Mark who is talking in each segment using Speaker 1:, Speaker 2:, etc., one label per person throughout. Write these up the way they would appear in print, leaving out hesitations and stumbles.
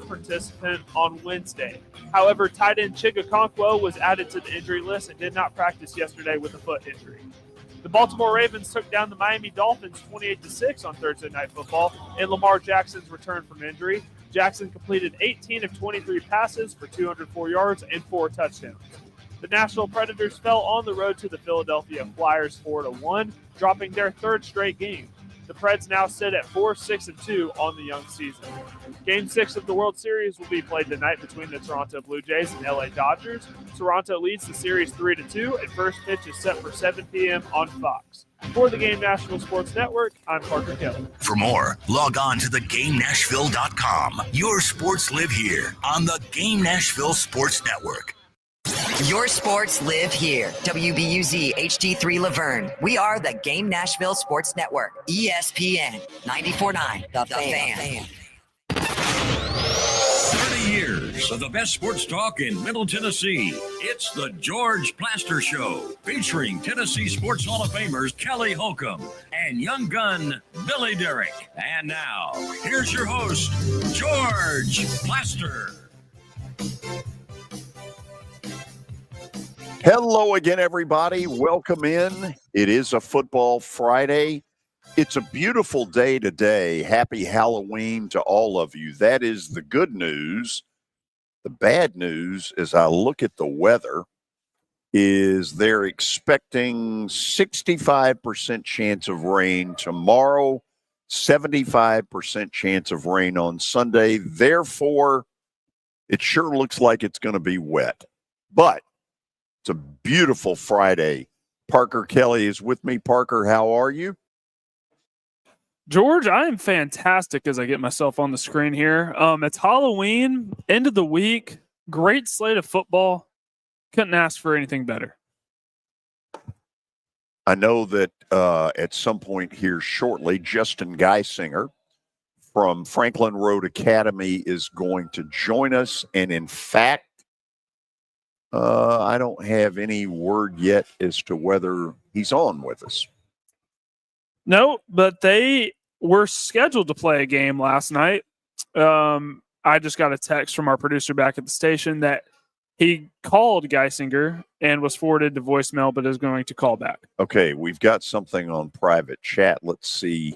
Speaker 1: participant on Wednesday. However, tight end Chig Okonkwo was added to the injury list and did not practice yesterday with a foot injury. The Baltimore Ravens took down the Miami Dolphins 28-6 on Thursday Night Football in Lamar Jackson's return from injury. Jackson completed 18 of 23 passes for 204 yards and 4 touchdowns. The Nashville Predators fell on the road to the Philadelphia Flyers 4-1, dropping their third straight game. The Preds now sit at 4-6-2 on the young season. Game 6 of the World Series will be played tonight between the Toronto Blue Jays and LA Dodgers. Toronto leads the series 3-2, and first pitch is set for 7 p.m. on Fox. For the Game Nashville Sports Network, I'm Parker Kelly.
Speaker 2: For more, log on to thegamenashville.com. Your sports live here on the Game Nashville Sports Network.
Speaker 3: Your sports live here. WBUZ HD3 Laverne. We are the Game Nashville Sports Network. ESPN 94.9. The Fan.
Speaker 4: 30 years of the best sports talk in Middle Tennessee. It's the George Plaster Show, featuring Tennessee Sports Hall of Famers Kelly Holcomb and young gun Billy Derrick. And now, here's your host, George Plaster.
Speaker 5: Hello again, everybody. Welcome in. It is a football Friday. It's a beautiful day today. Happy Halloween to all of you. That is the good news. The bad news, as I look at the weather, is they're expecting 65% chance of rain tomorrow, 75% chance of rain on Sunday. Therefore, it sure looks like it's going to be wet. But it's a beautiful Friday. Parker Kelly is with me. Parker, how are you?
Speaker 1: George, I am fantastic as I get myself on the screen here. It's Halloween, end of the week, great slate of football. Couldn't ask for anything better.
Speaker 5: I know that at some point here shortly, Justin Geisinger from Franklin Road Academy is going to join us. And in fact, I don't have any word yet as to whether he's on with us.
Speaker 1: No, but they were scheduled to play a game last night. I just got a text from our producer back at the station that he called Geisinger and was forwarded to voicemail, but is going to call back.
Speaker 5: Okay, we've got something on private chat. Let's see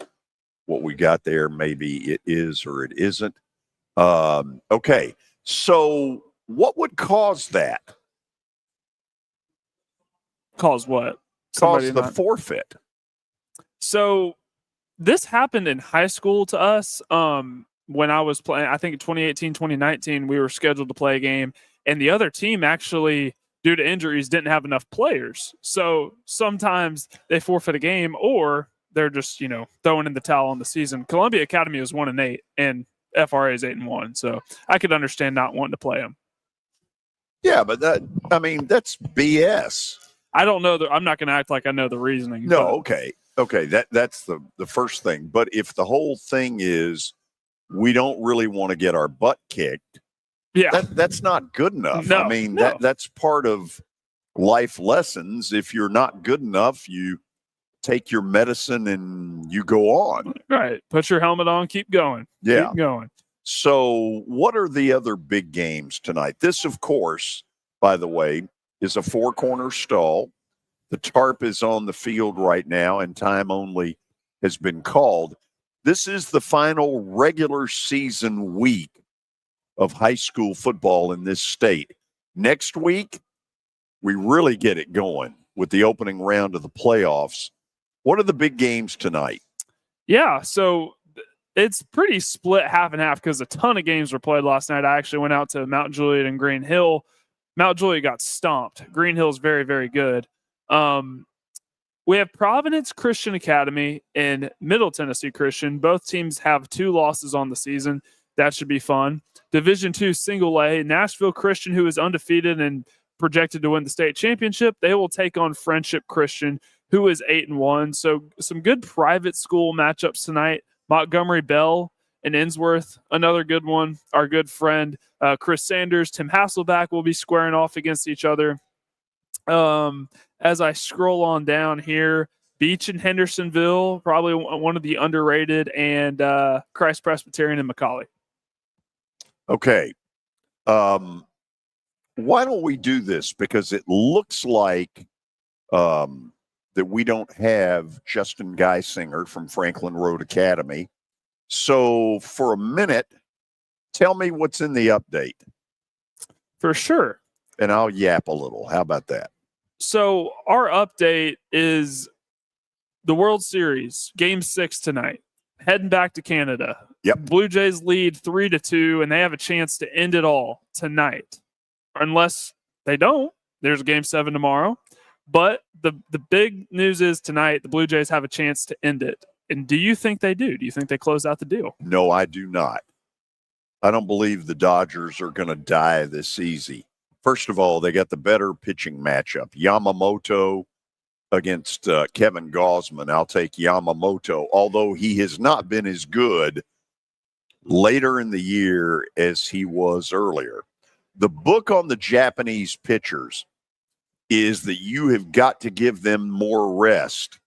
Speaker 5: what we got there. Maybe it is or it isn't. Okay, so what would cause that?
Speaker 1: Cause what?
Speaker 5: Cause the forfeit.
Speaker 1: So this happened in high school to us. When I was playing, I think in 2018, 2019, we were scheduled to play a game, and the other team actually, due to injuries, didn't have enough players. So sometimes they forfeit a game, or they're just, throwing in the towel on the season. Columbia Academy is 1-8, and FRA is 8-1. So I could understand not wanting to play them.
Speaker 5: Yeah, but that's BS.
Speaker 1: I don't know. I'm not going to act like I know the reasoning.
Speaker 5: No, okay. Okay, that's the first thing. But if the whole thing is we don't really want to get our butt kicked, that's not good enough.
Speaker 1: No,
Speaker 5: that's part of life lessons. If you're not good enough, you take your medicine and you go on.
Speaker 1: Right. Put your helmet on, keep going.
Speaker 5: Yeah.
Speaker 1: Keep going.
Speaker 5: So what are the other big games tonight? This, of course, by the way, is a four-corner stall. The tarp is on the field right now, and time only has been called. This is the final regular season week of high school football in this state. Next week, we really get it going with the opening round of the playoffs. What are the big games tonight?
Speaker 1: Yeah, so it's pretty split half and half because a ton of games were played last night. I actually went out to Mount Juliet and Green Hill. Mount Juliet got stomped. Green Hill is very, very good. We have Providence Christian Academy and Middle Tennessee Christian. Both teams have 2 losses on the season. That should be fun. Division II single A, Nashville Christian, who is undefeated and projected to win the state championship. They will take on Friendship Christian, who is 8-1. So some good private school matchups tonight. Montgomery Bell and Innsworth, another good one. Our good friend Chris Sanders, Tim Hasselback will be squaring off against each other. As I scroll on down here, Beach and Hendersonville, probably one of the underrated, and Christ Presbyterian and McCauley.
Speaker 5: Okay. Why don't we do this? Because it looks like that we don't have Justin Geisinger from Franklin Road Academy. So for a minute, tell me what's in the update.
Speaker 1: For sure.
Speaker 5: And I'll yap a little. How about that?
Speaker 1: So our update is the World Series, Game 6 tonight, heading back to Canada.
Speaker 5: Yep.
Speaker 1: Blue Jays lead 3-2, and they have a chance to end it all tonight. Unless they don't, there's a Game 7 tomorrow. But the big news is tonight, the Blue Jays have a chance to end it. And do you think they do? Do you think they close out the deal?
Speaker 5: No, I do not. I don't believe the Dodgers are going to die this easy. First of all, they got the better pitching matchup. Yamamoto against Kevin Gausman. I'll take Yamamoto, although he has not been as good later in the year as he was earlier. The book on the Japanese pitchers is that you have got to give them more rest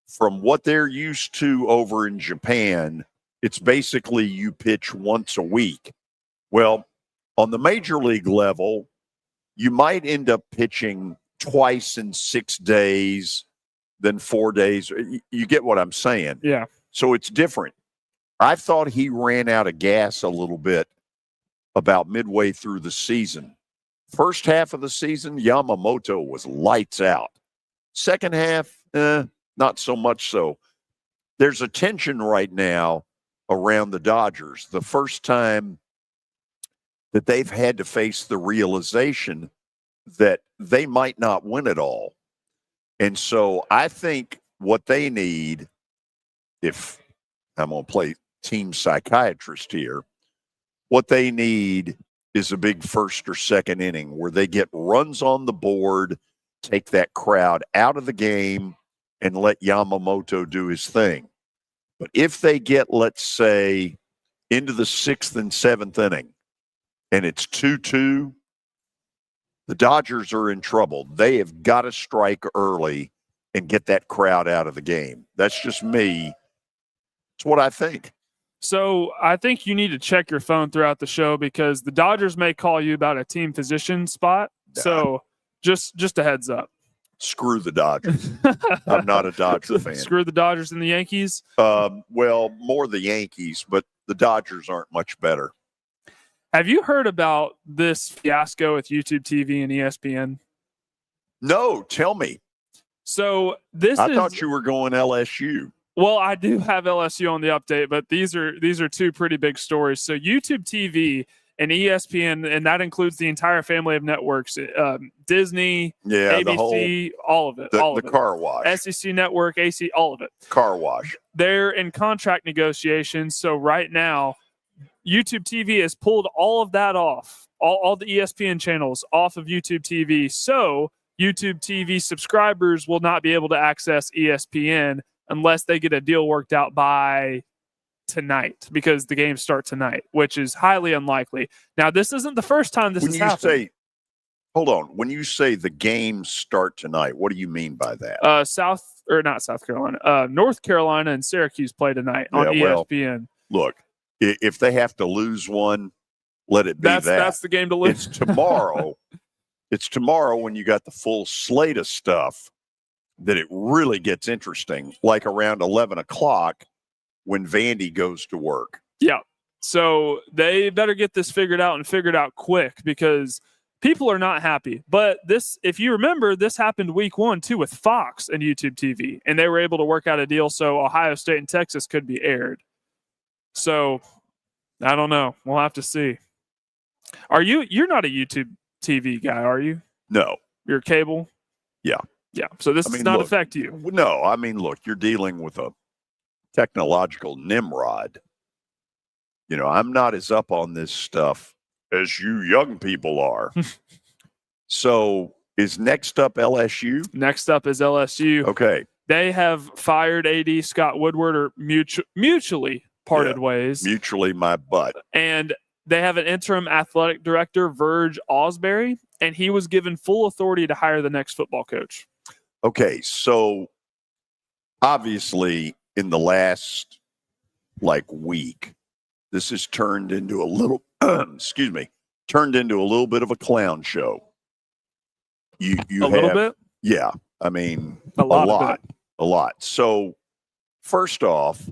Speaker 5: from what they're used to over in Japan. It's basically you pitch once a week. Well, on the major league level, you might end up pitching twice in 6 days, then 4 days. You get what I'm saying?
Speaker 1: Yeah.
Speaker 5: So it's different. I thought he ran out of gas a little bit about midway through the season. First half of the season, Yamamoto was lights out. Second half, not so much so. There's a tension right now around the Dodgers. The first time that they've had to face the realization that they might not win it all. And so I think what they need, if I'm going to play team psychiatrist here, what they need is a big first or second inning where they get runs on the board, take that crowd out of the game, and let Yamamoto do his thing. But if they get, let's say, into the 6th and 7th inning, and it's 2-2, the Dodgers are in trouble. They have got to strike early and get that crowd out of the game. That's just me. It's what I think.
Speaker 1: So I think you need to check your phone throughout the show because the Dodgers may call you about a team physician spot.
Speaker 5: Nah.
Speaker 1: So just a heads up.
Speaker 5: Screw the Dodgers. I'm not a Dodger fan.
Speaker 1: Screw the Dodgers and the Yankees?
Speaker 5: Well, more the Yankees, but the Dodgers aren't much better.
Speaker 1: Have you heard about this fiasco with YouTube TV and ESPN?
Speaker 5: No, tell me.
Speaker 1: So
Speaker 5: I thought you were going LSU.
Speaker 1: Well, I do have LSU on the update, but these are two pretty big stories. So YouTube TV and ESPN, and that includes the entire family of networks, Disney, ABC, all of it.
Speaker 5: The car wash.
Speaker 1: SEC Network, AC, all of it.
Speaker 5: Car wash.
Speaker 1: They're in contract negotiations. So right now, YouTube TV has pulled all of that off, all the ESPN channels off of YouTube TV. So YouTube TV subscribers will not be able to access ESPN unless they get a deal worked out by tonight, because the games start tonight, which is highly unlikely. Now, this isn't the first time this has happened.
Speaker 5: Hold on. When you say the games start tonight, what do you mean by that?
Speaker 1: North Carolina and Syracuse play tonight on ESPN.
Speaker 5: Look, if they have to lose one, let it be that.
Speaker 1: That's the game to lose.
Speaker 5: It's tomorrow. It's tomorrow when you got the full slate of stuff that it really gets interesting, like around 11 o'clock when Vandy goes to work.
Speaker 1: Yeah. So they better get this figured out and figured out quick because people are not happy. But this, if you remember, this happened week 1 too with Fox and YouTube TV, and they were able to work out a deal so Ohio State and Texas could be aired. So I don't know. We'll have to see. You're not a YouTube TV guy, are you?
Speaker 5: No.
Speaker 1: You're cable?
Speaker 5: Yeah.
Speaker 1: Yeah. So this does not affect you.
Speaker 5: No, I mean, look, you're dealing with a technological Nimrod. You know, I'm not as up on this stuff as you young people are. So is next up LSU?
Speaker 1: Next up is LSU.
Speaker 5: Okay.
Speaker 1: They have fired AD Scott Woodward, or mutually parted ways.
Speaker 5: Mutually my butt.
Speaker 1: And they have an interim athletic director, Verge Osbury, and he was given full authority to hire the next football coach.
Speaker 5: Okay, so obviously in the last week, this has turned into a excuse me, turned into a little bit of a clown show. You
Speaker 1: A little bit?
Speaker 5: Yeah. I mean,
Speaker 1: A lot.
Speaker 5: So first off,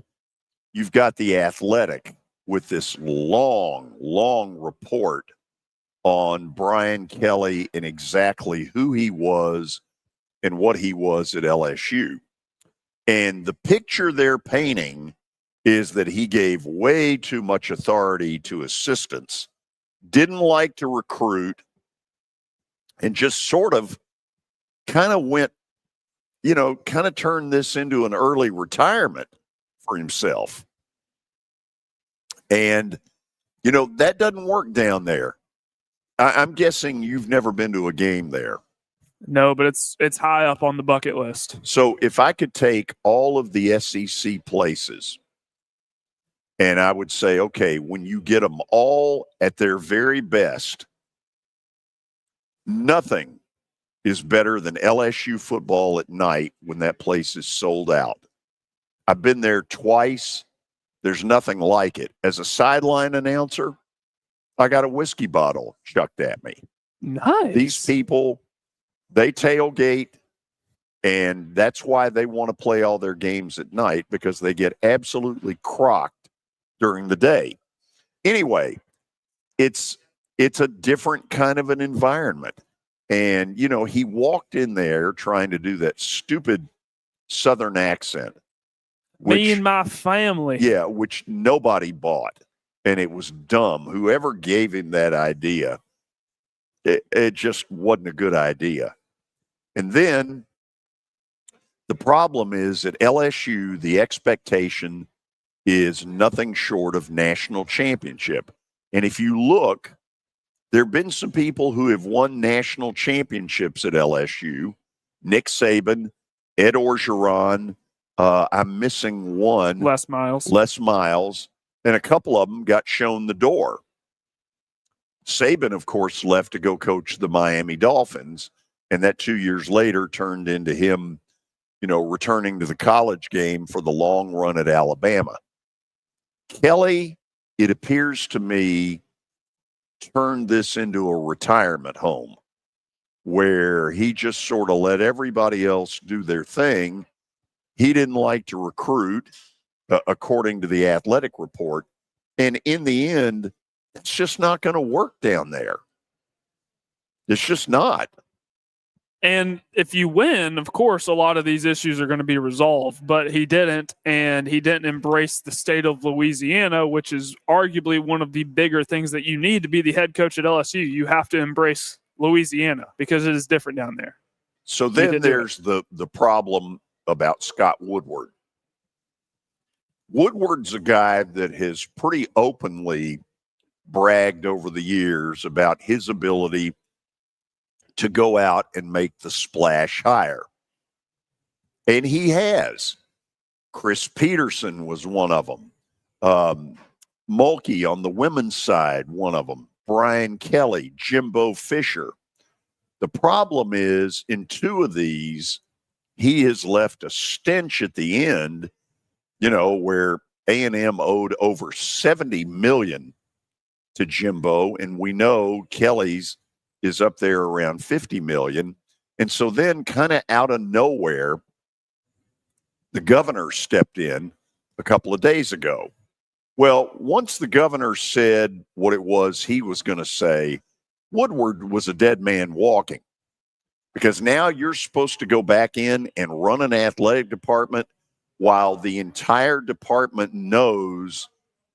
Speaker 5: you've got The Athletic with this long report on Brian Kelly and exactly who he was and what he was at LSU. And the picture they're painting is that he gave way too much authority to assistants, didn't like to recruit, and just sort of kind of went, kind of turned this into an early retirement for himself. And, that doesn't work down there. I'm guessing you've never been to a game there.
Speaker 1: No, but it's high up on the bucket list.
Speaker 5: So if I could take all of the SEC places and I would say, okay, when you get them all at their very best, nothing is better than LSU football at night when that place is sold out. I've been there twice. There's nothing like it. As a sideline announcer, I got a whiskey bottle chucked at me.
Speaker 1: Nice.
Speaker 5: These people, they tailgate, and that's why they want to play all their games at night, because they get absolutely crocked during the day. Anyway, it's a different kind of an environment. And, he walked in there trying to do that stupid Southern accent.
Speaker 1: Me and my family.
Speaker 5: Yeah, which nobody bought. And it was dumb. Whoever gave him that idea, it just wasn't a good idea. And then the problem is at LSU, the expectation is nothing short of national championship. And if you look, there have been some people who have won national championships at LSU. Nick Saban, Ed Orgeron, I'm missing one. Les Miles. And a couple of them got shown the door. Saban, of course, left to go coach the Miami Dolphins. And that 2 years later turned into him, returning to the college game for the long run at Alabama. Kelly, it appears to me, turned this into a retirement home where he just sort of let everybody else do their thing. He didn't like to recruit, according to the Athletic report. And in the end, it's just not going to work down there. It's just not.
Speaker 1: And if you win, of course, a lot of these issues are going to be resolved, but he didn't, and he didn't embrace the state of Louisiana, which is arguably one of the bigger things that you need to be the head coach at LSU. You have to embrace Louisiana because it is different down there.
Speaker 5: So then there's the problem about Scott Woodward. Woodward's a guy that has pretty openly bragged over the years about his ability to go out and make the splash hire. And he has. Chris Peterson was one of them. Mulkey on the women's side, one of them. Brian Kelly, Jimbo Fisher. The problem is, in two of these, he has left a stench at the end, where A&M owed over $70 million to Jimbo, and we know Kelly's is up there around $50 million. And so then kind of out of nowhere, the governor stepped in a couple of days ago. Well, once the governor said what it was he was going to say, Woodward was a dead man walking, because now you're supposed to go back in and run an athletic department while the entire department knows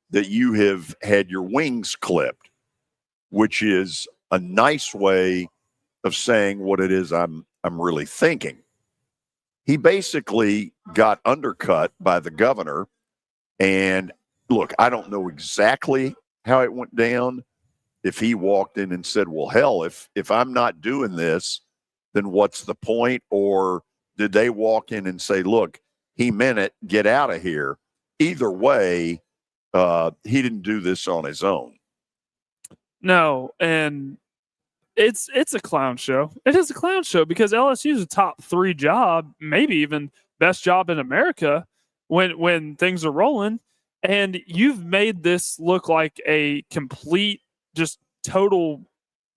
Speaker 5: that you have had your wings clipped, which is a nice way of saying what it is I'm really thinking. He basically got undercut by the governor. And look, I don't know exactly how it went down. If he walked in and said, well, hell, if I'm not doing this, then what's the point? Or did they walk in and say, look, he meant it, get out of here? Either way, he didn't do this on his own.
Speaker 1: No, and it's a clown show. It is a clown show because LSU is a top 3 job, maybe even best job in America when things are rolling. And you've made this look like a complete just total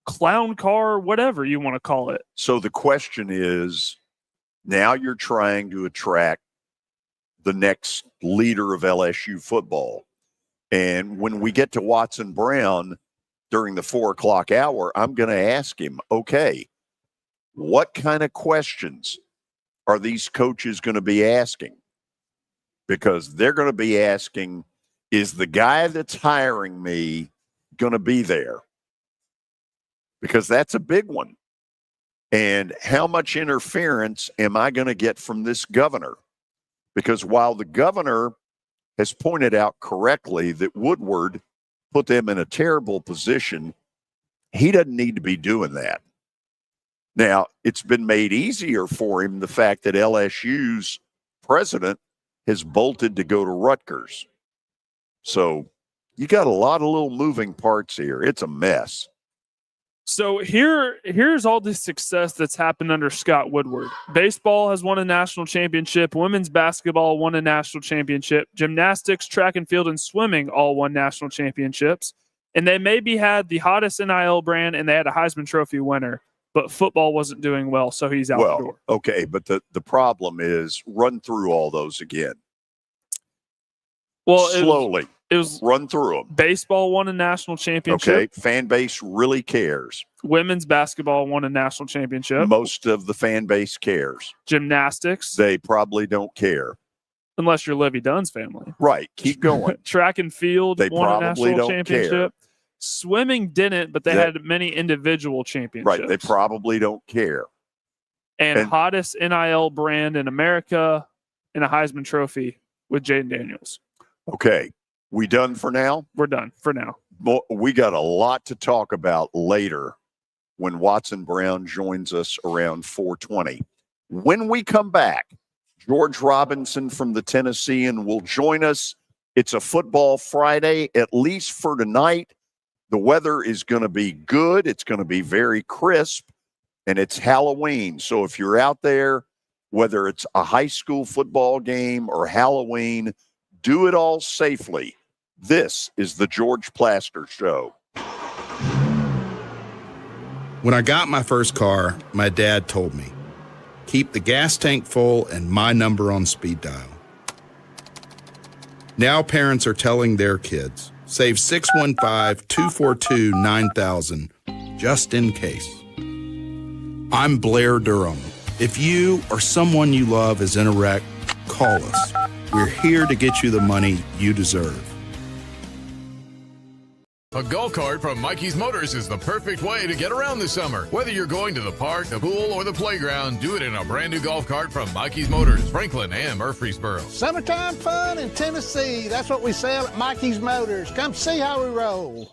Speaker 1: clown car, whatever you want to call it.
Speaker 5: So the question is, now you're trying to attract the next leader of LSU football. And when we get to Watson Brown during the 4 o'clock hour, I'm going to ask him, okay, what kind of questions are these coaches going to be asking? Because they're going to be asking, is the guy that's hiring me going to be there? Because that's a big one. And how much interference am I going to get from this governor? Because while the governor has pointed out correctly that Woodward put them in a terrible position, he doesn't need to be doing that. Now, it's been made easier for him, the fact that LSU's president has bolted to go to Rutgers. So you got a lot of little moving parts here. It's a mess.
Speaker 1: So here's all the success that's happened under Scott Woodward. Baseball has won a national championship. Women's basketball won a national championship. Gymnastics, track and field, and swimming all won national championships. And they maybe had the hottest NIL brand, and they had a Heisman Trophy winner. But football wasn't doing well, so he's out the door.
Speaker 5: Okay, but the problem is, run through all those again.
Speaker 1: Well,
Speaker 5: slowly.
Speaker 1: It was
Speaker 5: run through them.
Speaker 1: Baseball won a national championship.
Speaker 5: Okay, fan base really cares.
Speaker 1: Women's basketball won a national championship.
Speaker 5: Most of the fan base cares.
Speaker 1: Gymnastics.
Speaker 5: They probably don't care.
Speaker 1: Unless you're Livy Dunn's family.
Speaker 5: Right, keep going.
Speaker 1: Track and field
Speaker 5: they
Speaker 1: won a national
Speaker 5: don't
Speaker 1: championship.
Speaker 5: Care.
Speaker 1: Swimming didn't, but they had many individual championships.
Speaker 5: Right, they probably don't care.
Speaker 1: And hottest NIL brand in America and a Heisman Trophy with Jaden Daniels.
Speaker 5: Okay. We done for now?
Speaker 1: We're done for now.
Speaker 5: We got a lot to talk about later when Watson Brown joins us around 4:20. When we come back, George Robinson from the Tennessean will join us. It's a football Friday, at least for tonight. The weather is going to be good. It's going to be very crisp, and it's Halloween. So if you're out there, whether it's a high school football game or Halloween, do it all safely. This is the George Plaster Show.
Speaker 6: When I got my first car, my dad told me, keep the gas tank full and my number on speed dial. Now parents are telling their kids, save 615-242-9000 just in case. I'm Blair Durham. If you or someone you love is in a wreck, call us. We're here to get you the money you deserve.
Speaker 7: A golf cart from Mikey's Motors is the perfect way to get around this summer. Whether you're going to the park, the pool, or the playground, do it in a brand new golf cart from Mikey's Motors, Franklin and Murfreesboro.
Speaker 8: Summertime fun in Tennessee. That's what we sell at Mikey's Motors. Come see how we roll.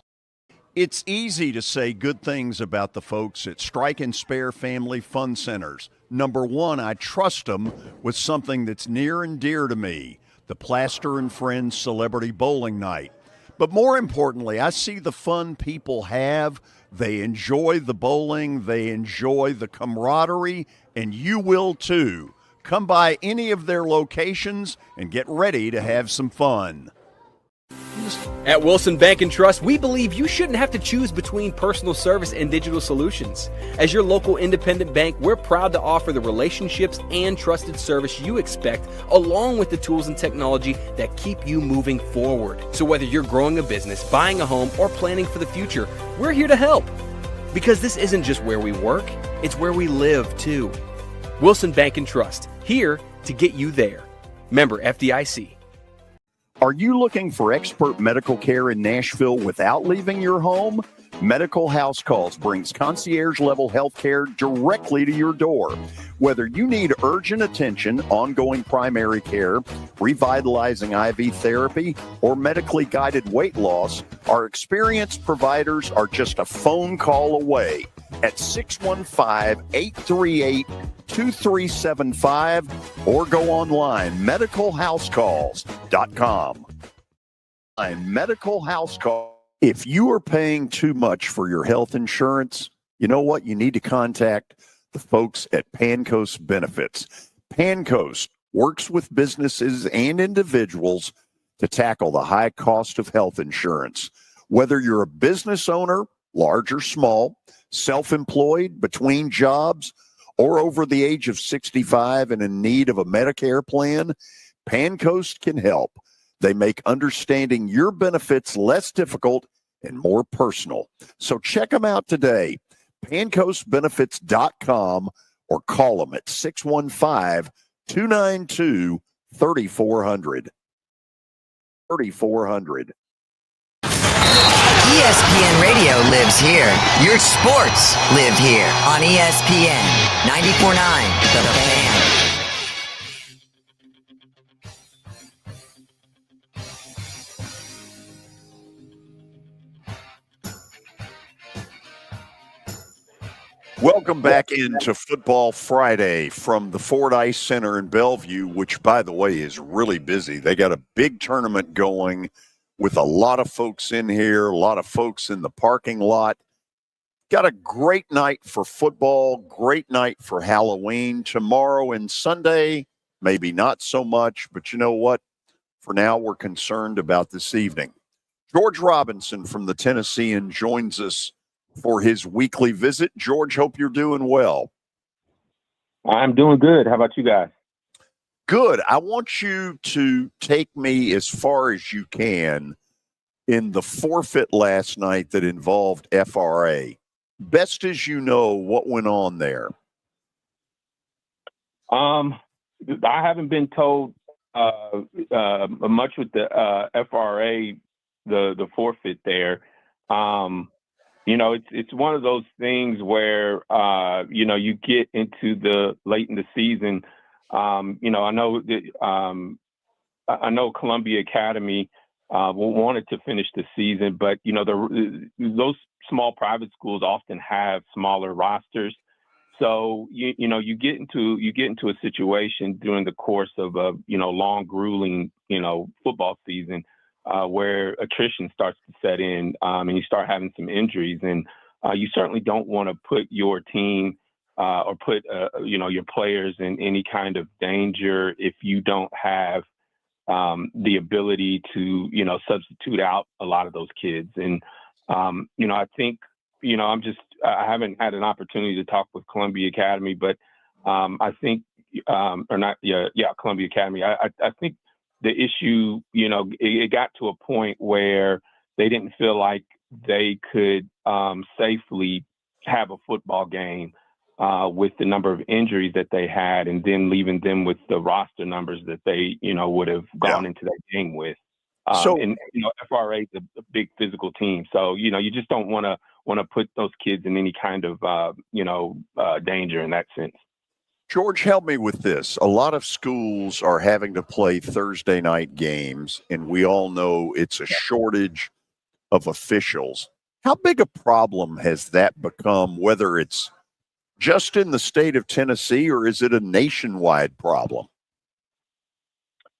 Speaker 5: It's easy to say good things about the folks at Strike and Spare Family Fun Centers. Number one, I trust them with something that's near and dear to me, the Plaster and Friends Celebrity Bowling Night. But more importantly, I see the fun people have. They enjoy the bowling. They enjoy the camaraderie, and you will too. Come by any of their locations and get ready to have some fun.
Speaker 9: At Wilson Bank and Trust, we believe you shouldn't have to choose between personal service and digital solutions. As your local independent bank, we're proud to offer the relationships and trusted service you expect, along with the tools and technology that keep you moving forward. So whether you're growing a business, buying a home, or planning for the future, we're here to help. Because this isn't just where we work, it's where we live too. Wilson Bank and Trust, here to get you there. Member FDIC.
Speaker 5: Are you looking for expert medical care in Nashville without leaving your home? Medical House Calls brings concierge-level health care directly to your door. Whether you need urgent attention, ongoing primary care, revitalizing IV therapy, or medically guided weight loss, our experienced providers are just a phone call away at 615-838-2375 or go online, medicalhousecalls.com. Medical House Call. If you are paying too much for your health insurance, you know what? You need to contact the folks at Pancoast Benefits. Pancoast works with businesses and individuals to tackle the high cost of health insurance. Whether you're a business owner, large or small, self-employed, between jobs, or over the age of 65 and in need of a Medicare plan, Pancoast can help. They make understanding your benefits less difficult and more personal. So check them out today, pancoastbenefits.com, or call them at 615-292-3400. 3400.
Speaker 3: ESPN Radio lives here. Your sports live here on ESPN 94.9 The Fan.
Speaker 5: Welcome back into Football Friday from the Ford Ice Center in Bellevue, which, by the way, is really busy. They got a big tournament going with a lot of folks in here, a lot of folks in the parking lot. Got a great night for football, great night for Halloween. Tomorrow and Sunday, maybe not so much, but you know what? For now, we're concerned about this evening. George Robinson from the Tennessean joins us for his weekly visit. George, hope you're doing well.
Speaker 10: I'm doing good. How about you guys?
Speaker 5: Good. I want you to take me as far as you can in the forfeit last night that involved FRA. Best as you know, what went on there?
Speaker 10: I haven't been told much with the FRA, the forfeit there. It's one of those things where, you get into the late in the season. I know Columbia Academy wanted to finish the season, but, those small private schools often have smaller rosters. So, you get into a situation during the course of a, long, grueling, football season where attrition starts to set in and you start having some injuries. And you certainly don't want to put your team or put, your players in any kind of danger if you don't have the ability to, substitute out a lot of those kids. And, I think, I haven't had an opportunity to talk with Columbia Academy, but I think, Columbia Academy. I think the issue, it got to a point where they didn't feel like they could safely have a football game with the number of injuries that they had, and then leaving them with the roster numbers that they, would have gone into that game with. FRA is a big physical team, so you just don't want to put those kids in any kind of danger in that sense.
Speaker 5: George, help me with this. A lot of schools are having to play Thursday night games, and we all know it's a shortage of officials. How big a problem has that become, whether it's just in the state of Tennessee or is it a nationwide problem?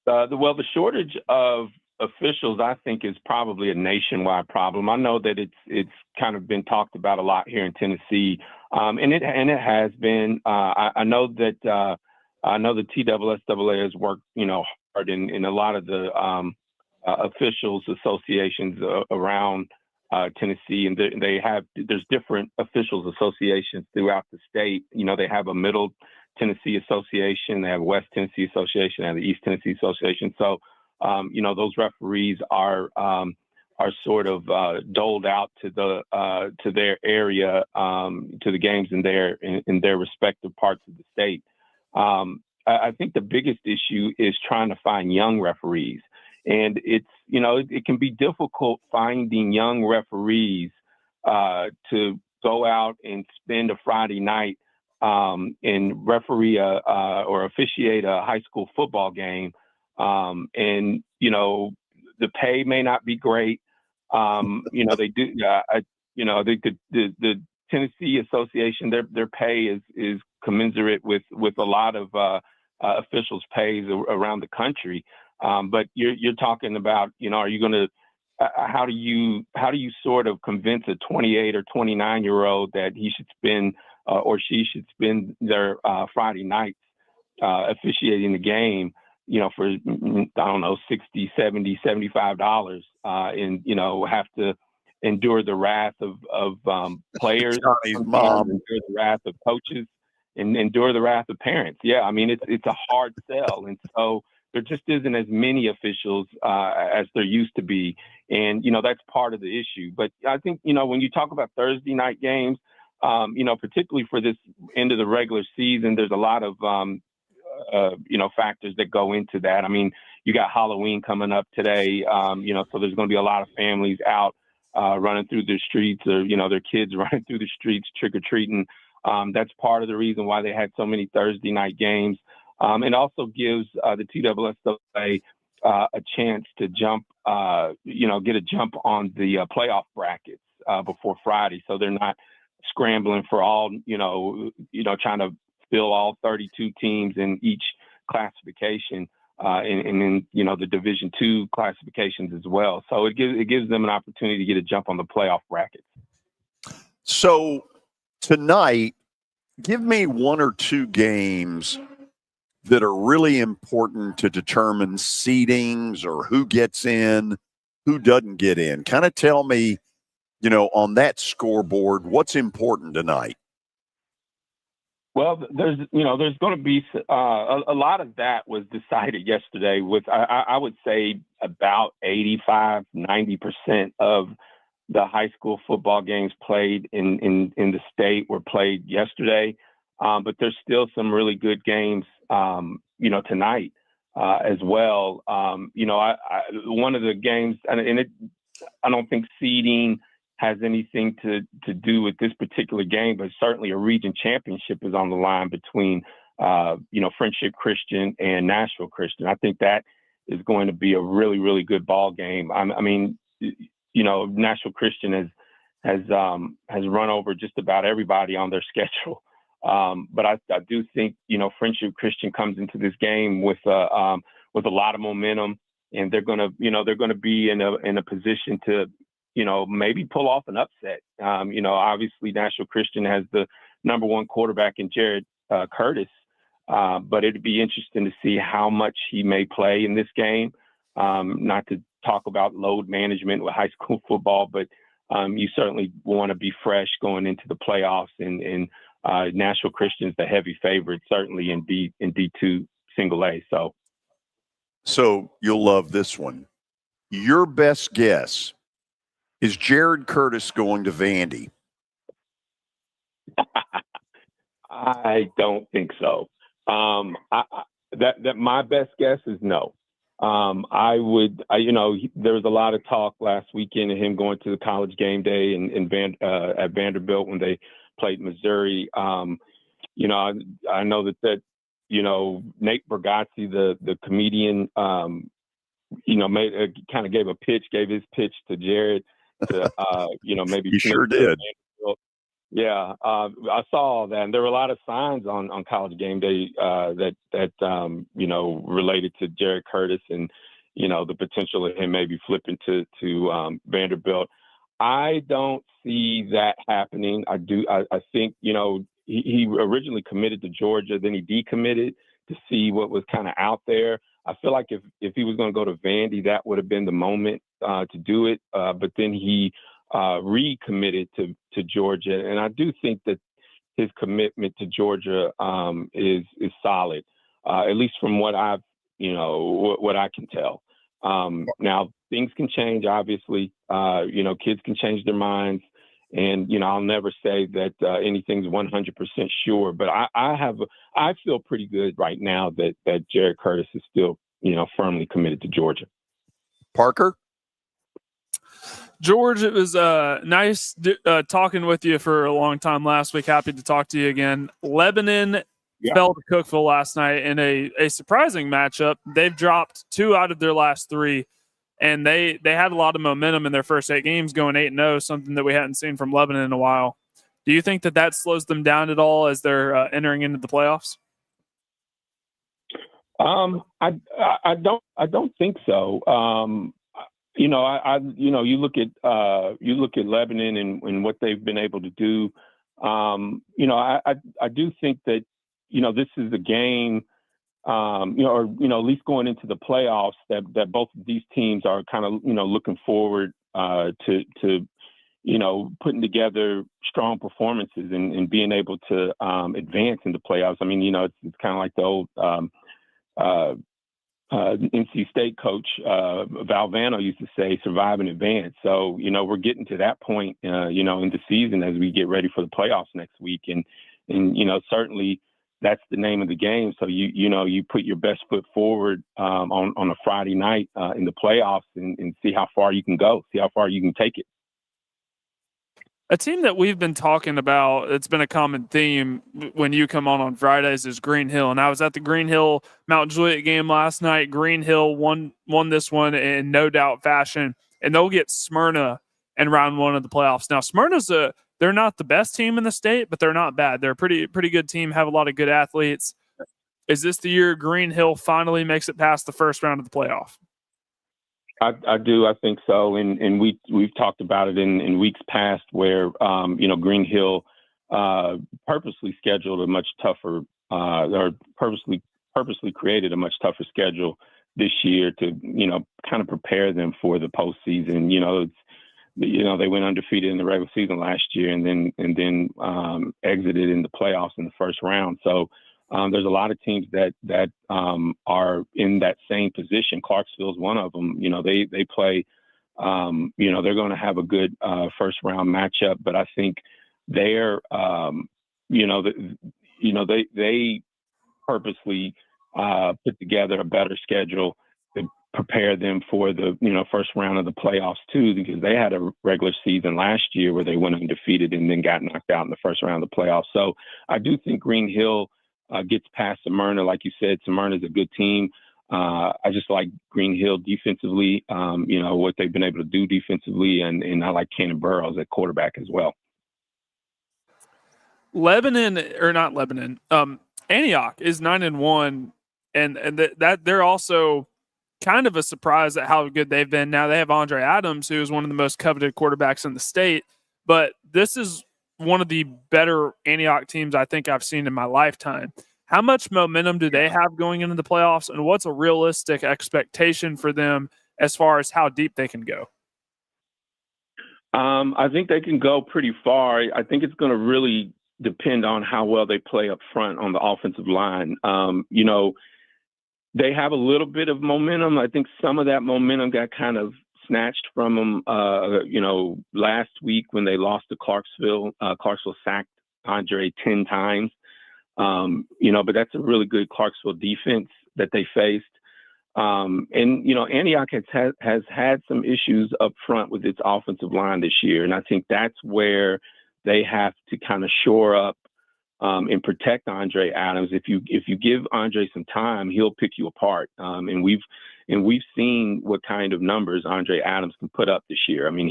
Speaker 10: The shortage of officials, I think, is probably a nationwide problem. I know that it's kind of been talked about a lot here in Tennessee, and it has been. I know that the TSSAA has worked hard in a lot of the officials associations around Tennessee, and there's different officials associations throughout the state. They have a Middle Tennessee Association, they have a West Tennessee Association, they have the East Tennessee Association. So those referees are sort of doled out to their area, to the games in their respective parts of the state. I think the biggest issue is trying to find young referees, and it can be difficult finding young referees to go out and spend a Friday night and referee or officiate a high school football game. And the pay may not be great. They do. The Tennessee Association, their pay is commensurate with a lot of officials' pays around the country. But you're talking about, are you going to? How do you sort of convince a 28 or 29-year-old that he should spend or she should spend their Friday nights officiating the game? For, I don't know, $60, $70, $75, and, have to endure the wrath of players,
Speaker 5: Johnny's mom,
Speaker 10: endure the wrath of coaches, and endure the wrath of parents. Yeah, I mean, it's a hard sell. And so there just isn't as many officials as there used to be. And, that's part of the issue. But I think, when you talk about Thursday night games, particularly for this end of the regular season, there's a lot of, factors that go into that. I mean, you got Halloween coming up today, so there's going to be a lot of families out running through the streets, or, their kids running through the streets trick-or-treating. That's part of the reason why they had so many Thursday night games. It also gives the TSSAA a chance to jump, get a jump on the playoff brackets before Friday. So they're not scrambling for all, trying to fill all 32 teams in each classification, and in, the Division II classifications as well. So it gives them an opportunity to get a jump on the playoff brackets.
Speaker 5: So tonight, give me one or two games that are really important to determine seedings or who gets in, who doesn't get in. Kind of tell me, on that scoreboard, what's important tonight.
Speaker 10: Well, there's going to be a lot of that was decided yesterday with, I would say, about 85, 90% of the high school football games played in the state were played yesterday. But there's still some really good games, tonight as well. One of the games, I don't think seeding has anything to do with this particular game, but certainly a region championship is on the line between, Friendship Christian and Nashville Christian. I think that is going to be a really, really good ball game. Nashville Christian has run over just about everybody on their schedule. But I do think, Friendship Christian comes into this game with a lot of momentum, and they're going to be in a position to, maybe pull off an upset. Obviously Nashville Christian has the number one quarterback in Jared Curtis, but it'd be interesting to see how much he may play in this game. Not to talk about load management with high school football, but you certainly want to be fresh going into the playoffs, and Nashville Christian's the heavy favorite, certainly in D2 single A.
Speaker 5: So you'll love this one. Your best guess, is Jared Curtis going to Vandy?
Speaker 10: I don't think so. That my best guess is no. There was a lot of talk last weekend of him going to the college game day at Vanderbilt when they played Missouri. I know that Nate Bargatze, the comedian, gave his pitch to Jared to, maybe
Speaker 5: he sure did.
Speaker 10: Yeah, I saw all that, and there were a lot of signs on college game day that related to Jared Curtis and the potential of him maybe flipping to Vanderbilt. I don't see that happening. I think he originally committed to Georgia, then he decommitted to see what was kind of out there. I feel like if he was going to go to Vandy, that would have been the moment to do it. But then he recommitted to Georgia, and I do think that his commitment to Georgia is solid, at least from what I can tell. Now things can change, obviously. Kids can change their minds, and I'll never say that anything's 100% sure. But I feel pretty good right now that Jared Curtis is still firmly committed to Georgia.
Speaker 5: Parker?
Speaker 1: George, it was nice talking with you for a long time last week. Happy to talk to you again. Lebanon fell to Cookeville last night in a surprising matchup. They've dropped 2 out of their last 3, and they had a lot of momentum in their first 8 games, going 8-0, something that we hadn't seen from Lebanon in a while. Do you think that slows them down at all as they're entering into the playoffs?
Speaker 10: I don't think so. You look at Lebanon and what they've been able to do. I do think that this is a game, at least going into the playoffs that both of these teams are kind of looking forward to putting together strong performances and being able to advance into playoffs. I mean, it's kind of like the old NC State coach Val Vano used to say, survive and advance. So, we're getting to that point, in the season as we get ready for the playoffs next week. And certainly that's the name of the game. So, you put your best foot forward on a Friday night in the playoffs and see how far you can go, see how far you can take it.
Speaker 1: A team that we've been talking about, it's been a common theme when you come on Fridays, is Green Hill. And I was at the Green Hill Mount Juliet game last night. Green Hill won this one in no doubt fashion, and they'll get Smyrna in round one of the playoffs. Now, Smyrna's they're not the best team in the state, but they're not bad. They're a pretty good team, have a lot of good athletes. Is this the year Green Hill finally makes it past the first round of the playoff?
Speaker 10: I do. I think so. And we've talked about it in weeks past where, Green Hill purposely scheduled a much tougher or purposely created a much tougher schedule this year to, kind of prepare them for the postseason. They went undefeated in the regular season last year and then exited in the playoffs in the first round. So, there's a lot of teams that are in that same position. Clarksville is one of them. They play. They're going to have a good first round matchup, but I think they're. They purposely put together a better schedule to prepare them for the first round of the playoffs too, because they had a regular season last year where they went undefeated and then got knocked out in the first round of the playoffs. So I do think Green Hill gets past Smyrna. Like you said, Smyrna's a good team. I just like Green Hill defensively, what they've been able to do defensively, and I like Cannon Burrows at quarterback as well.
Speaker 1: Antioch is 9-1, and that they're also kind of a surprise at how good they've been. Now they have Andre Adams, who is one of the most coveted quarterbacks in the state, but this is one of the better Antioch teams I think I've seen in my lifetime. How much momentum do they have going into the playoffs, and what's a realistic expectation for them as far as how deep they can go?
Speaker 10: I think they can go pretty far. I think it's going to really depend on how well they play up front on the offensive line. They have a little bit of momentum. I think some of that momentum got kind of snatched from them, last week when they lost to Clarksville. Clarksville sacked Andre 10 times, but that's a really good Clarksville defense that they faced. Antioch has had some issues up front with its offensive line this year, and I think that's where they have to kind of shore up and protect Andre Adams. If you give Andre some time, he'll pick you apart. And we've seen what kind of numbers Andre Adams can put up this year. I mean,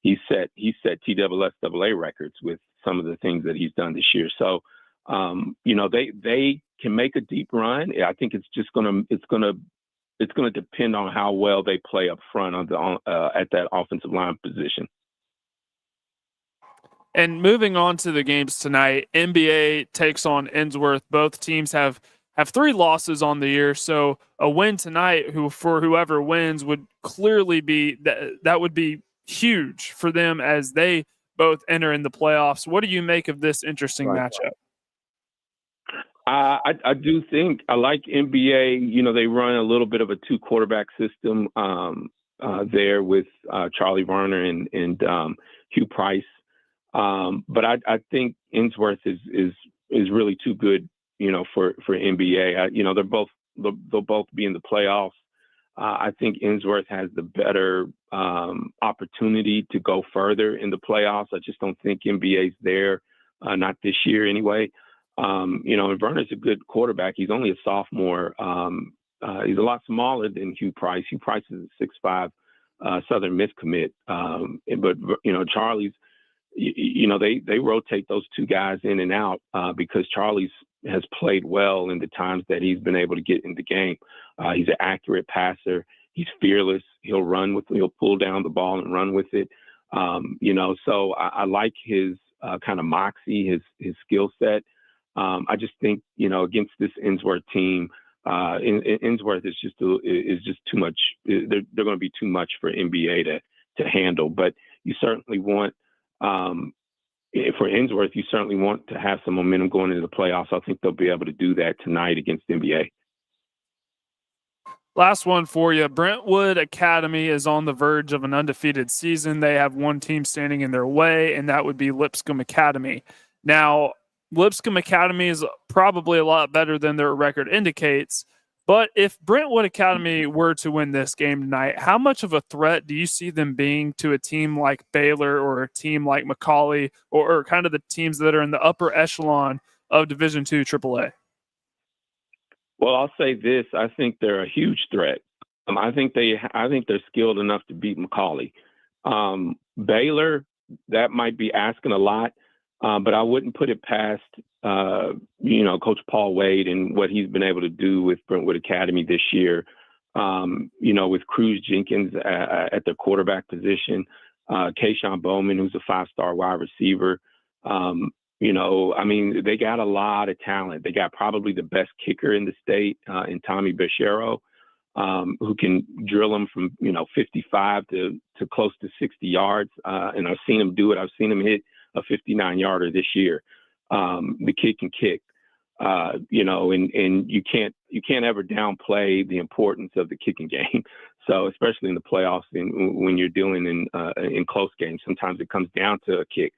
Speaker 10: he's set TSSAA records with some of the things that he's done this year. So, they can make a deep run. I think it's going to depend on how well they play up front at that offensive line position.
Speaker 1: And moving on to the games tonight, NBA takes on Innsworth. Both teams have 3 losses on the year, so a win tonight, for whoever wins, would clearly be that would be huge for them as they both enter in the playoffs. What do you make of this interesting matchup?
Speaker 10: I do think I like NBA. They run a little bit of a 2 quarterback system there with Charlie Varner and Hugh Price. But I think Innsworth is really too good, for NBA. They'll both be in the playoffs. I think Innsworth has the better opportunity to go further in the playoffs. I just don't think NBA's there, not this year anyway. And Verner's a good quarterback. He's only a sophomore. He's a lot smaller than Hugh Price. Hugh Price is a 6'5" Southern Miss commit. But Charlie's, they rotate those 2 guys in and out because Charlie's has played well in the times that he's been able to get in the game. He's an accurate passer. He's fearless. He'll pull down the ball and run with it. So I like his kind of moxie, his skill set. I just think, against this Innsworth team, Innsworth is just too much. They're going to be too much for NBA to handle. But you certainly want For Ainsworth, you certainly want to have some momentum going into the playoffs. I think they'll be able to do that tonight against NBA.
Speaker 1: Last one for you. Brentwood Academy is on the verge of an undefeated season. They have one team standing in their way, and that would be Lipscomb Academy. Now, Lipscomb Academy is probably a lot better than their record indicates, but if Brentwood Academy were to win this game tonight, how much of a threat do you see them being to a team like Baylor or a team like McCallie or kind of the teams that are in the upper echelon of Division II AAA?
Speaker 10: Well, I'll say this: I think they're a huge threat. I think they're skilled enough to beat McCallie. Baylor, that might be asking a lot, but I wouldn't put it past Coach Paul Wade and what he's been able to do with Brentwood Academy this year. With Cruz Jenkins at the quarterback position, Kayshawn Bowman, who's a 5-star wide receiver. They got a lot of talent. They got probably the best kicker in the state in Tommy Bechero, who can drill them from 55 to close to 60 yards. And I've seen him do it. I've seen him hit a 59-yarder this year. The kid can kick, and you can't ever downplay the importance of the kicking game. So especially in the playoffs and when you're dealing in close games, sometimes it comes down to a kick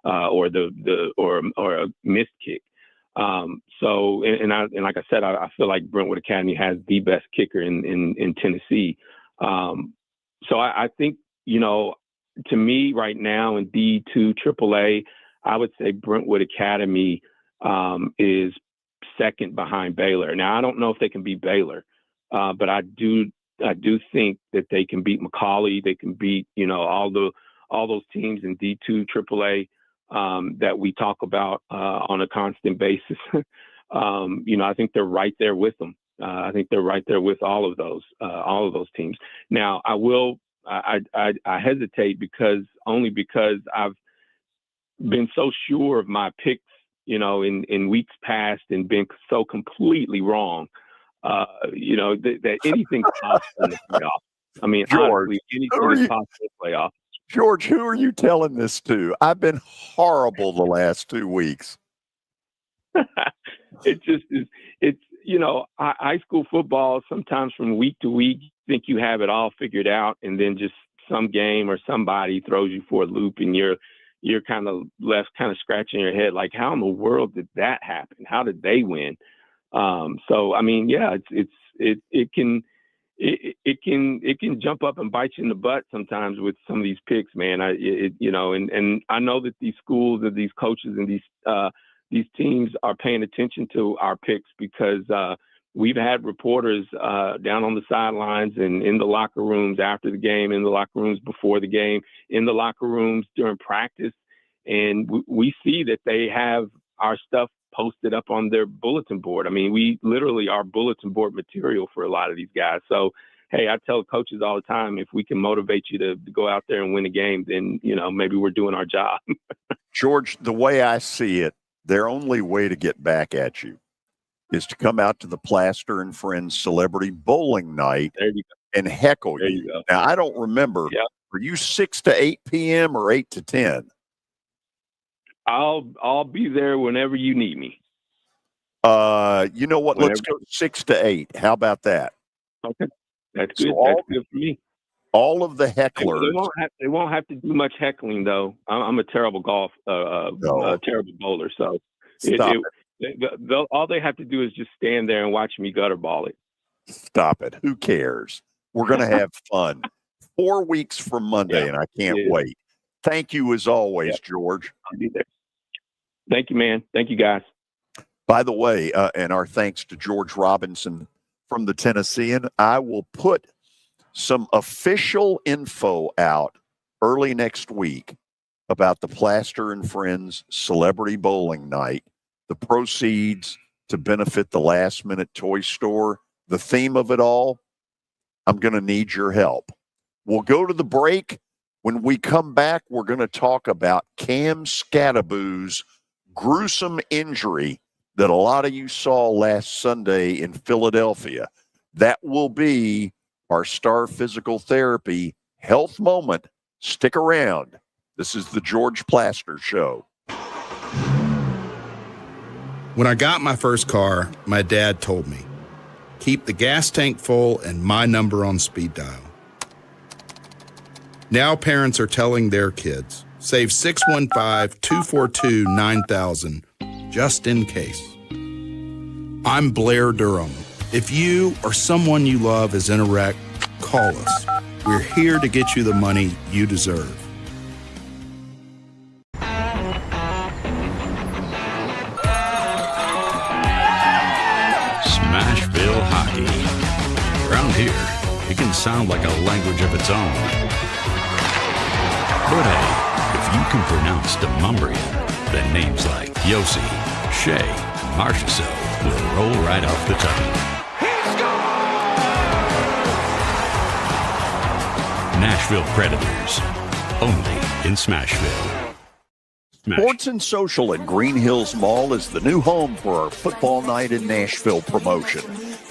Speaker 10: or a missed kick. Like I said, I feel like Brentwood Academy has the best kicker in Tennessee. So I think, to me right now in D2 AAA, I would say Brentwood Academy is second behind Baylor. Now, I don't know if they can beat Baylor, but I do think that they can beat McCallie. They can beat, all those teams in D2 AAA that we talk about on a constant basis. I think they're right there with them. I think they're right there with all of those teams. Now, I hesitate because I've been so sure of my picks, in weeks past and been so completely wrong. That anything's possible in the playoffs. I mean,
Speaker 5: George,
Speaker 10: honestly, anything's possible in the playoffs.
Speaker 5: George, who are you telling this to? I've been horrible the last 2 weeks.
Speaker 10: It just is. It's, high school football, sometimes from week to week, you think you have it all figured out, and then just some game or somebody throws you for a loop, and you're kind of left kind of scratching your head, like, how in the world did that happen? How did they win? So, I mean, yeah, it can jump up and bite you in the butt sometimes with some of these picks, man. And I know that these schools and these coaches and these teams are paying attention to our picks because we've had reporters down on the sidelines and in the locker rooms after the game, in the locker rooms before the game, in the locker rooms during practice. And we see that they have our stuff posted up on their bulletin board. I mean, we literally are bulletin board material for a lot of these guys. So, hey, I tell coaches all the time, if we can motivate you to go out there and win a game, then, maybe we're doing our job.
Speaker 5: George, the way I see it, their only way to get back at you is to come out to the Plaster and Friends Celebrity Bowling Night and heckle
Speaker 10: there
Speaker 5: you.
Speaker 10: You go.
Speaker 5: Now, I don't remember.
Speaker 10: Yep.
Speaker 5: Are you 6 to 8 p.m. or 8 to 10?
Speaker 10: I'll be there whenever you need me.
Speaker 5: You know what? Let's go 6 to 8. How about that?
Speaker 10: Okay, that's good.
Speaker 5: So
Speaker 10: That's good for me.
Speaker 5: All of the hecklers.
Speaker 10: They won't have to do much heckling, though. I'm a terrible terrible bowler. So all they have to do is just stand there and watch me gutter ball it.
Speaker 5: Stop it. Who cares? We're going to have fun. 4 weeks from Monday, and I can't wait. Thank you as always, George.
Speaker 10: I'll be there. Thank you, man. Thank you, guys.
Speaker 5: By the way, and our thanks to George Robinson from the Tennessean, I will put some official info out early next week about the Plaster and Friends Celebrity Bowling Night, the proceeds to benefit the Last Minute Toy Store, the theme of it all. I'm going to need your help. We'll go to the break. When we come back, we're going to talk about Cam Scadaboo's gruesome injury that a lot of you saw last Sunday in Philadelphia. That will be our Star Physical Therapy health moment. Stick around. This is the George Plaster Show.
Speaker 6: When I got my first car, my dad told me, keep the gas tank full and my number on speed dial. Now parents are telling their kids, save 615-242-9000 just in case. I'm Blair Durham. If you or someone you love is in a wreck, call us. We're here to get you the money you deserve.
Speaker 11: Smashville hockey. Around here, it can sound like a language of its own. But hey, if you can pronounce Demumbrian, then names like Yossi, Shea, and Marchessault will roll right off the tongue. Nashville Predators, only in Smashville.
Speaker 5: Sports and Social at Green Hills Mall is the new home for our Football Night in Nashville promotion.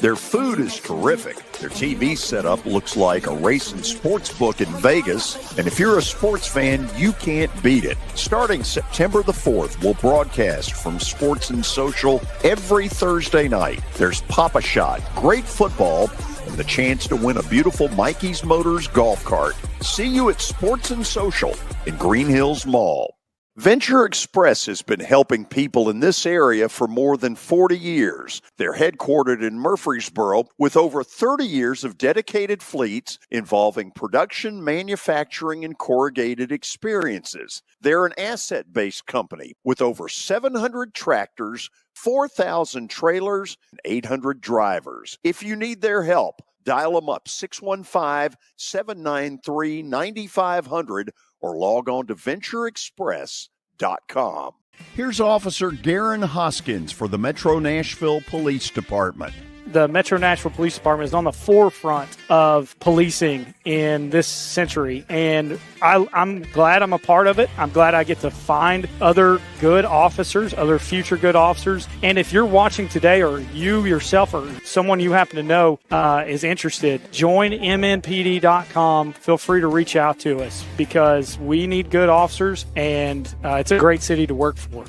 Speaker 5: Their food is terrific. Their TV setup looks like a racing sports book in Vegas. And if you're a sports fan, you can't beat it. Starting September the 4th, we'll broadcast from Sports and Social every Thursday night. There's Pop-A-Shot, great football, and the chance to win a beautiful Mikey's Motors golf cart. See you at Sports and Social in Green Hills Mall. Venture Express has been helping people in this area for more than 40 years. They're headquartered in Murfreesboro with over 30 years of dedicated fleets involving production, manufacturing, and corrugated experiences. They're an asset-based company with over 700 tractors, 4,000 trailers, and 800 drivers. If you need their help, dial them up 615-793-9500 or log on to ventureexpress.com. Here's Officer Garen Hoskins for the Metro Nashville Police Department.
Speaker 12: The Metro Nashville Police Department is on the forefront of policing in this century, and I'm glad I'm a part of it. I'm glad I get to find other good officers, other future good officers. And if you're watching today, or you yourself or someone you happen to know is interested, join MNPD.com. Feel free to reach out to us because we need good officers, and it's a great city to work for.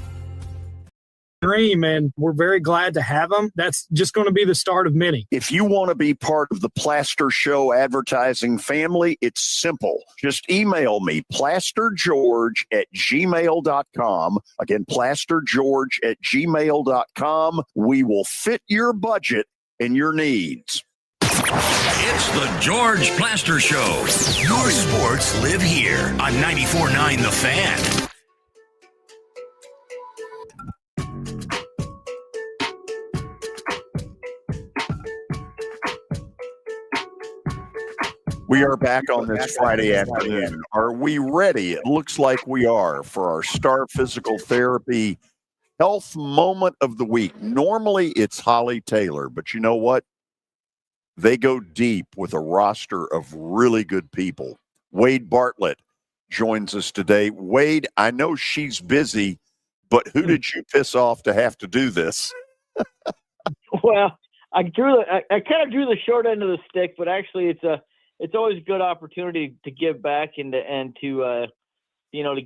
Speaker 13: Dream, and we're very glad to have them. That's just going to be the start of many.
Speaker 5: If you want to be part of the Plaster Show advertising family, it's simple. Just email me, plastergeorge@gmail.com. Again, plastergeorge@gmail.com. We will fit your budget and your needs.
Speaker 4: It's the George Plaster Show.
Speaker 2: Your sports live here on 94.9 The Fan.
Speaker 5: We are back on this Friday afternoon. Are we ready? It looks like we are for our Star Physical Therapy Health Moment of the Week. Normally it's Holly Taylor, but you know what? They go deep with a roster of really good people. Wade Bartlett joins us today. Wade, I know she's busy, but who did you piss off to have to do this?
Speaker 14: Well, I kind of drew the short end of the stick, but actually it's always a good opportunity to give back and to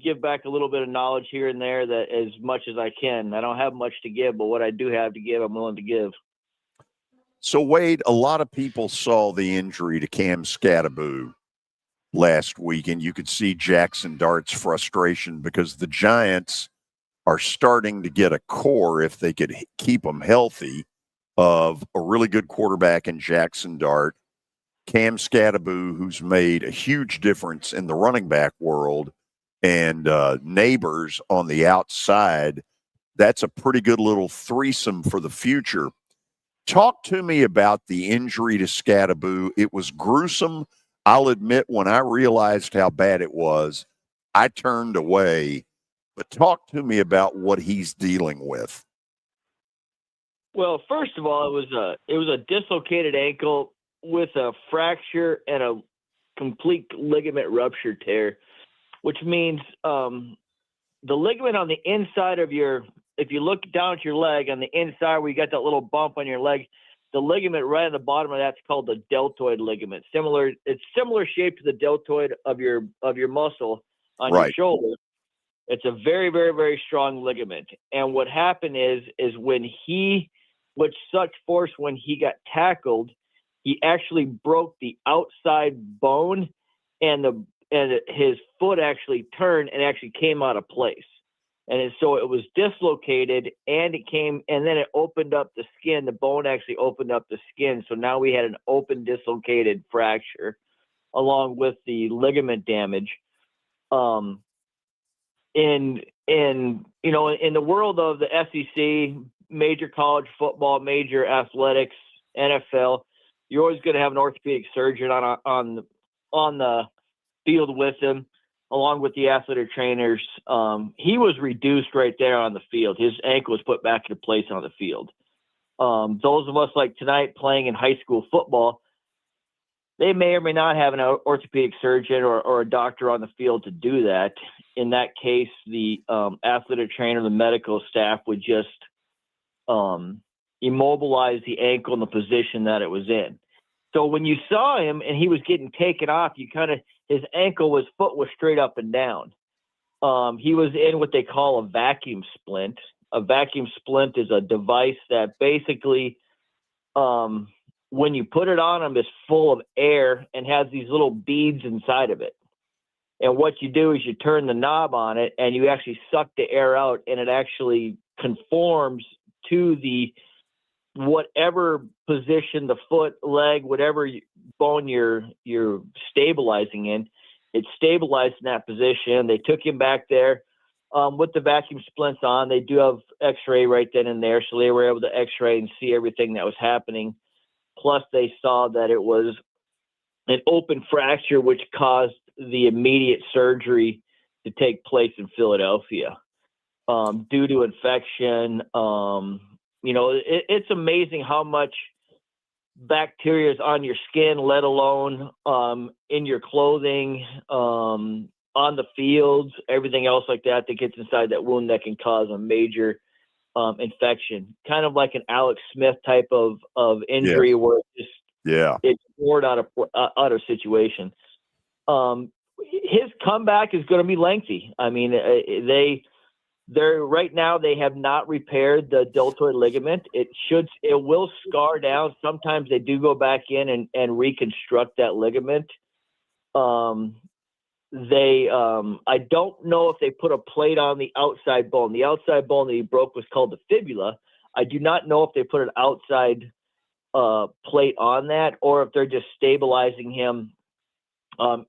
Speaker 14: give back a little bit of knowledge here and there, that as much as I can. I don't have much to give, but what I do have to give, I'm willing to give.
Speaker 5: So, Wade, a lot of people saw the injury to Cam Scatteraboo last week, and you could see Jackson Dart's frustration because the Giants are starting to get a core, if they could keep them healthy, of a really good quarterback in Jackson Dart, Cam Scatteraboo, who's made a huge difference in the running back world, and Neighbors on the outside. That's a pretty good little threesome for the future. Talk to me about the injury to Scatteraboo. It was gruesome. I'll admit, when I realized how bad it was, I turned away. But talk to me about what he's dealing with.
Speaker 14: Well, first of all, it was a dislocated ankle with a fracture and a complete ligament rupture tear, which means the ligament on the inside of if you look down at your leg, on the inside where you got that little bump on your leg, the ligament right on the bottom of that's called the deltoid ligament. It's similar shape to the deltoid of your muscle, on your shoulder. It's a very, very, very strong ligament. And what happened is when with such force when he got tackled, he actually broke the outside bone, and his foot actually turned and actually came out of place. And so it was dislocated, and then it opened up the skin. The bone actually opened up the skin. So now we had an open dislocated fracture along with the ligament damage. In the world of the SEC, major college football, major athletics, NFL, you're always going to have an orthopedic surgeon on the field with him, along with the athletic trainers. He was reduced right there on the field. His ankle was put back into place on the field. Those of us like tonight playing in high school football, they may or may not have an orthopedic surgeon or a doctor on the field to do that. In that case, the athletic trainer, the medical staff would just immobilize the ankle in the position that it was in. So when you saw him and he was getting taken off, his foot was straight up and down. He was in what they call a vacuum splint. A vacuum splint is a device that basically, when you put it on him, is full of air and has these little beads inside of it. And what you do is you turn the knob on it and you actually suck the air out, and it actually conforms to whatever position, the foot, leg, whatever bone you're stabilizing in. It's stabilized in that position. They took him back there with the vacuum splints on. They do have x-ray right then and there, so they were able to x-ray and see everything that was happening. Plus they saw that it was an open fracture, which caused the immediate surgery to take place in Philadelphia due to infection. It's amazing how much bacteria is on your skin, let alone in your clothing, on the fields, everything else like that gets inside that wound that can cause a major infection. Kind of like an Alex Smith type of injury where it's poured out of situation. His comeback is going to be lengthy. I mean, they're right now they have not repaired the deltoid ligament. It will scar down. Sometimes they do go back in and reconstruct that ligament. I don't know if they put a plate on the outside bone. The outside bone that he broke was called the fibula. I do not know if they put an outside plate on that, or if they're just stabilizing him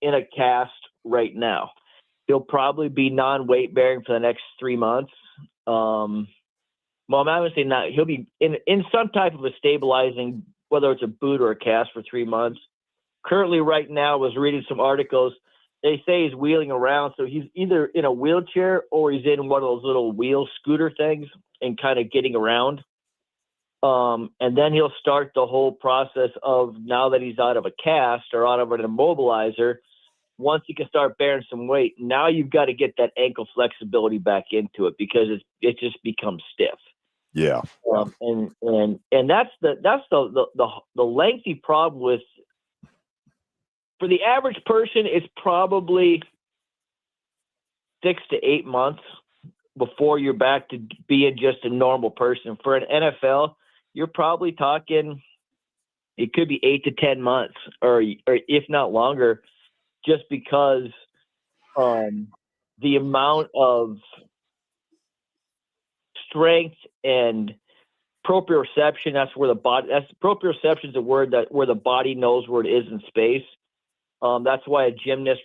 Speaker 14: in a cast right now. He'll probably be non-weight bearing for the next 3 months. Well, I'm not going to say not. He'll be in some type of a stabilizing, whether it's a boot or a cast, for 3 months. Currently, right now, I was reading some articles. They say he's wheeling around, so he's either in a wheelchair or he's in one of those little wheel scooter things and kind of getting around. And then he'll start the whole process of, now that he's out of a cast or out of an immobilizer, once he can start bearing some weight, now you've got to get that ankle flexibility back into it, because it just becomes stiff.
Speaker 5: Yeah.
Speaker 14: And that's the lengthy problem with, for the average person, it's probably 6 to 8 months before you're back to being just a normal person. For an NFL, you're probably talking, it could be 8 to 10 months, or if not longer, just because the amount of strength and proprioception, proprioception is a word where the body knows where it is in space. That's why a gymnast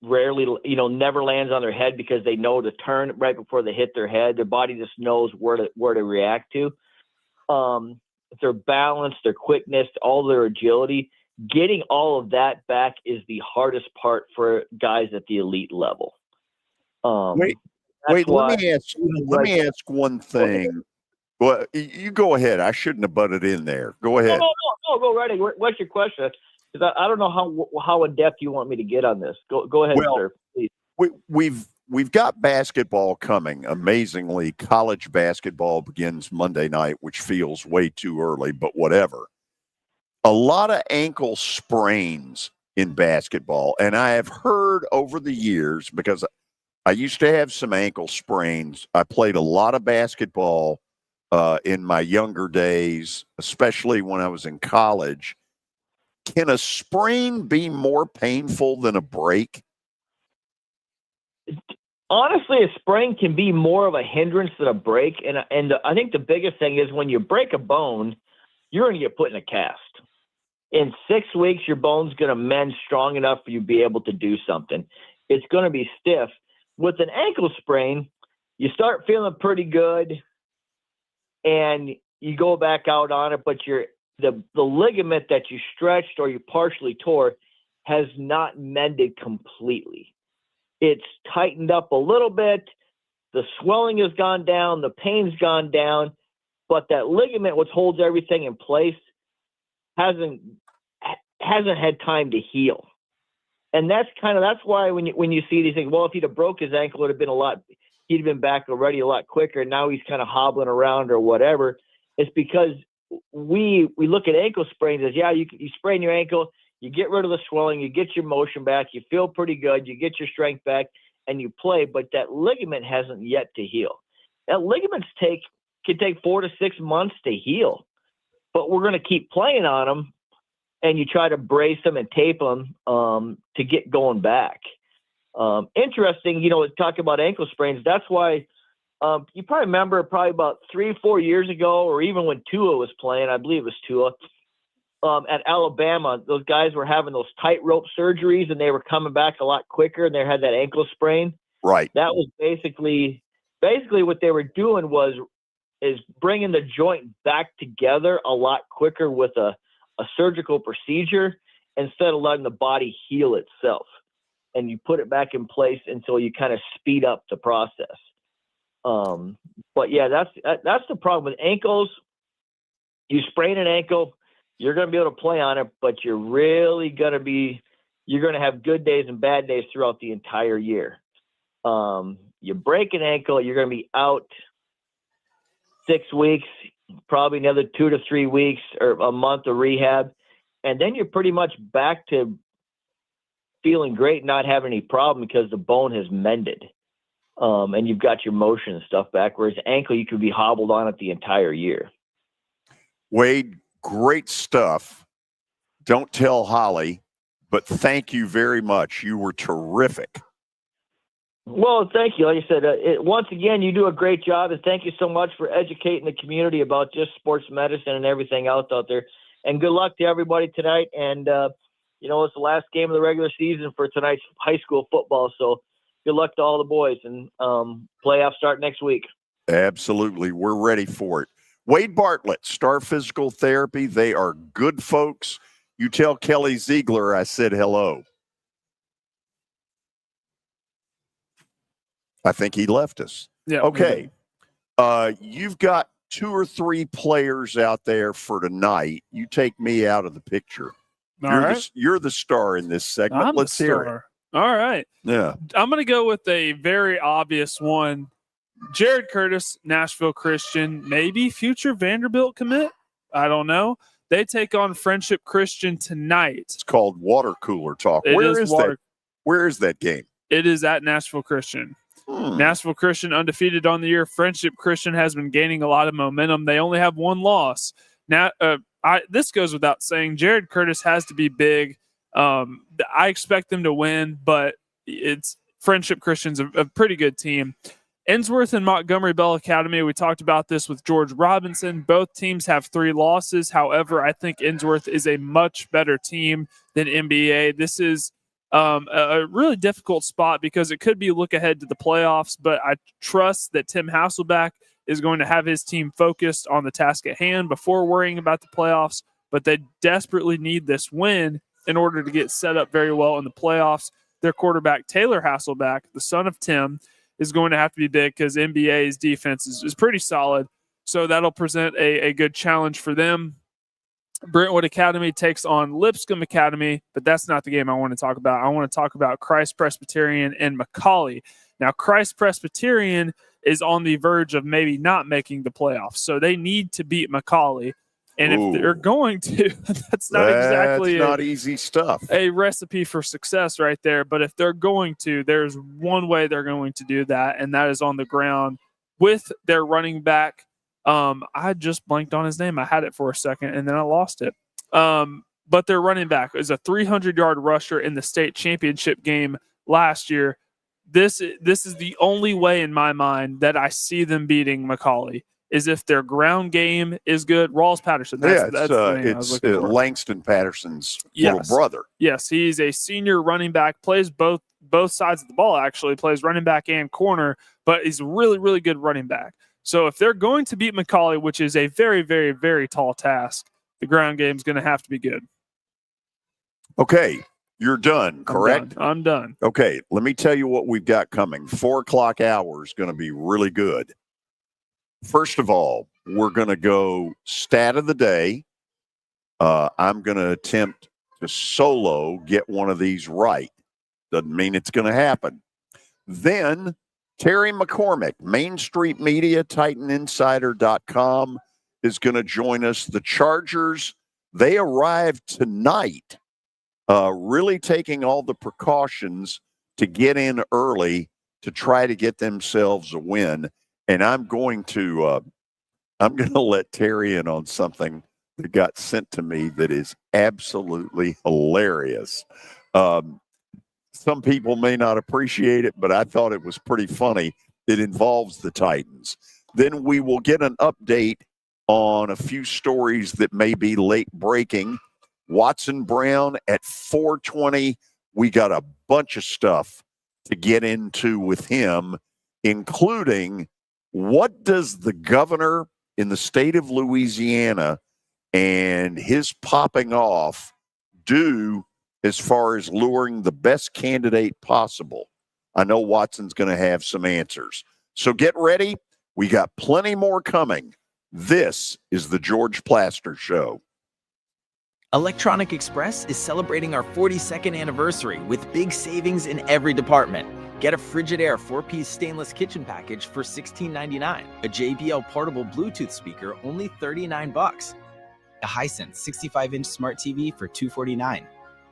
Speaker 14: rarely, never lands on their head, because they know to turn right before they hit their head. Their body just knows where to react to. Their balance, their quickness, all their agility, getting all of that back is the hardest part for guys at the elite level.
Speaker 5: Let me ask one thing. Well, you go ahead. I shouldn't have butted in there. Go ahead.
Speaker 14: No, go right ahead. What's your question? Because I don't know how in depth you want me to get on this. Go ahead, sir. Please.
Speaker 5: We've got basketball coming. Amazingly, college basketball begins Monday night, which feels way too early, but whatever. A lot of ankle sprains in basketball, and I have heard over the years, because I used to have some ankle sprains. I played a lot of basketball in my younger days, especially when I was in college. Can a sprain be more painful than a break?
Speaker 14: Honestly, a sprain can be more of a hindrance than a break. And I think the biggest thing is when you break a bone, you're going to get put in a cast. In 6 weeks, your bone's going to mend strong enough for you to be able to do something. It's going to be stiff. With an ankle sprain, you start feeling pretty good and you go back out on it, but the ligament that you stretched or you partially tore has not mended completely. It's tightened up a little bit. The swelling has gone down. The pain's gone down. But that ligament, which holds everything in place, hasn't had time to heal. And that's why when you see these things, well, if he'd have broke his ankle, he'd have been back already a lot quicker. And now he's kind of hobbling around or whatever. It's because we look at ankle sprains as, you sprain your ankle, you get rid of the swelling, you get your motion back, you feel pretty good, you get your strength back, and you play. But that ligament hasn't yet to heal. That ligaments can take 4 to 6 months to heal. But we're going to keep playing on them, and you try to brace them and tape them to get going back. Interesting, talking about ankle sprains, that's why you probably remember about 3 or 4 years ago, or even when Tua was playing, I believe it was Tua, at Alabama, those guys were having those tightrope surgeries, and they were coming back a lot quicker, and they had that ankle sprain.
Speaker 5: Right.
Speaker 14: That was basically what they were doing is bringing the joint back together a lot quicker with a surgical procedure instead of letting the body heal itself. And you put it back in place until you kind of speed up the process. But yeah, that's the problem with ankles. You sprain an ankle, you're going to be able to play on it, but you're going to have good days and bad days throughout the entire year. You break an ankle, you're going to be out 6 weeks, probably another 2 to 3 weeks or a month of rehab. And then you're pretty much back to feeling great, not having any problem because the bone has mended. And you've got your motion and stuff back. Whereas ankle, you could be hobbled on it the entire year.
Speaker 5: Wade, great stuff. Don't tell Holly, but thank you very much. You were terrific.
Speaker 14: Well, thank you. Like I said, once again, you do a great job, and thank you so much for educating the community about just sports medicine and everything else out there. And good luck to everybody tonight. And, it's the last game of the regular season for tonight's high school football. So good luck to all the boys, and playoffs start next week.
Speaker 5: Absolutely. We're ready for it. Wade Bartlett, Star Physical Therapy. They are good folks. You tell Kelly Ziegler I said hello. I think he left us.
Speaker 1: Yeah.
Speaker 5: Okay. You've got 2 or 3 players out there for tonight. You take me out of the picture. You're the star in this segment. Let's hear it.
Speaker 1: All right.
Speaker 5: Yeah.
Speaker 1: I'm going to go with a very obvious one. Jared Curtis, Nashville Christian, maybe future Vanderbilt commit. I don't know. They take on Friendship Christian tonight.
Speaker 5: It's called water cooler talk. Where is that game?
Speaker 1: It is at Nashville Christian. Nashville Christian undefeated on the year. Friendship Christian has been gaining a lot of momentum. They only have 1 loss. Now, this goes without saying. Jared Curtis has to be big. I expect them to win, but it's Friendship Christian's a pretty good team. Ensworth and Montgomery Bell Academy, we talked about this with George Robinson. Both teams have 3 losses. However, I think Ensworth is a much better team than NBA. This is a really difficult spot because it could be a look ahead to the playoffs, but I trust that Tim Hasselback is going to have his team focused on the task at hand before worrying about the playoffs, but they desperately need this win in order to get set up very well in the playoffs. Their quarterback, Taylor Hasselback, the son of Tim, is going to have to be big because NBA's defense is pretty solid. So that'll present a good challenge for them. Brentwood Academy takes on Lipscomb Academy, but that's not the game I want to talk about. I want to talk about Christ Presbyterian and Macaulay. Now, Christ Presbyterian is on the verge of maybe not making the playoffs, so they need to beat Macaulay. And if they're going to, that's not
Speaker 5: easy stuff.
Speaker 1: A recipe for success right there. But if they're going to, there's one way they're going to do that, and that is on the ground with their running back. I just blanked on his name. I had it for a second, and then I lost it. But their running back is a 300-yard rusher in the state championship game last year. This is the only way in my mind that I see them beating McCallie. Is if their ground game is good. Rawls Patterson.
Speaker 5: It's Langston Patterson's little brother.
Speaker 1: Yes, he's a senior running back, plays both sides of the ball, actually, plays running back and corner, but he's a really, really good running back. So if they're going to beat McCallie, which is a very, very, very tall task, the ground game is going to have to be good.
Speaker 5: Okay, you're done, correct?
Speaker 1: I'm done.
Speaker 5: Okay, let me tell you what we've got coming. 4 o'clock hour is going to be really good. First of all, we're going to go stat of the day. I'm going to attempt to solo get one of these right. Doesn't mean it's going to happen. Then Terry McCormick, Main Street Media, TitanInsider.com, is going to join us. The Chargers, they arrived tonight, really taking all the precautions to get in early to try to get themselves a win. And I'm going to let Terry in on something that got sent to me that is absolutely hilarious. Some people may not appreciate it, but I thought it was pretty funny. It involves the Titans. Then we will get an update on a few stories that may be late breaking. Watson Brown at 4:20. We got a bunch of stuff to get into with him, including what does the governor in the state of Louisiana and his popping off do as far as luring the best candidate possible? I know Watson's going to have some answers. So get ready. We got plenty more coming. This is the George Plaster Show.
Speaker 15: Electronic Express is celebrating our 42nd anniversary with big savings in every department. Get a Frigidaire 4-piece stainless kitchen package for $16.99. A JBL portable Bluetooth speaker, only $39. A Hisense 65-inch smart TV for $249.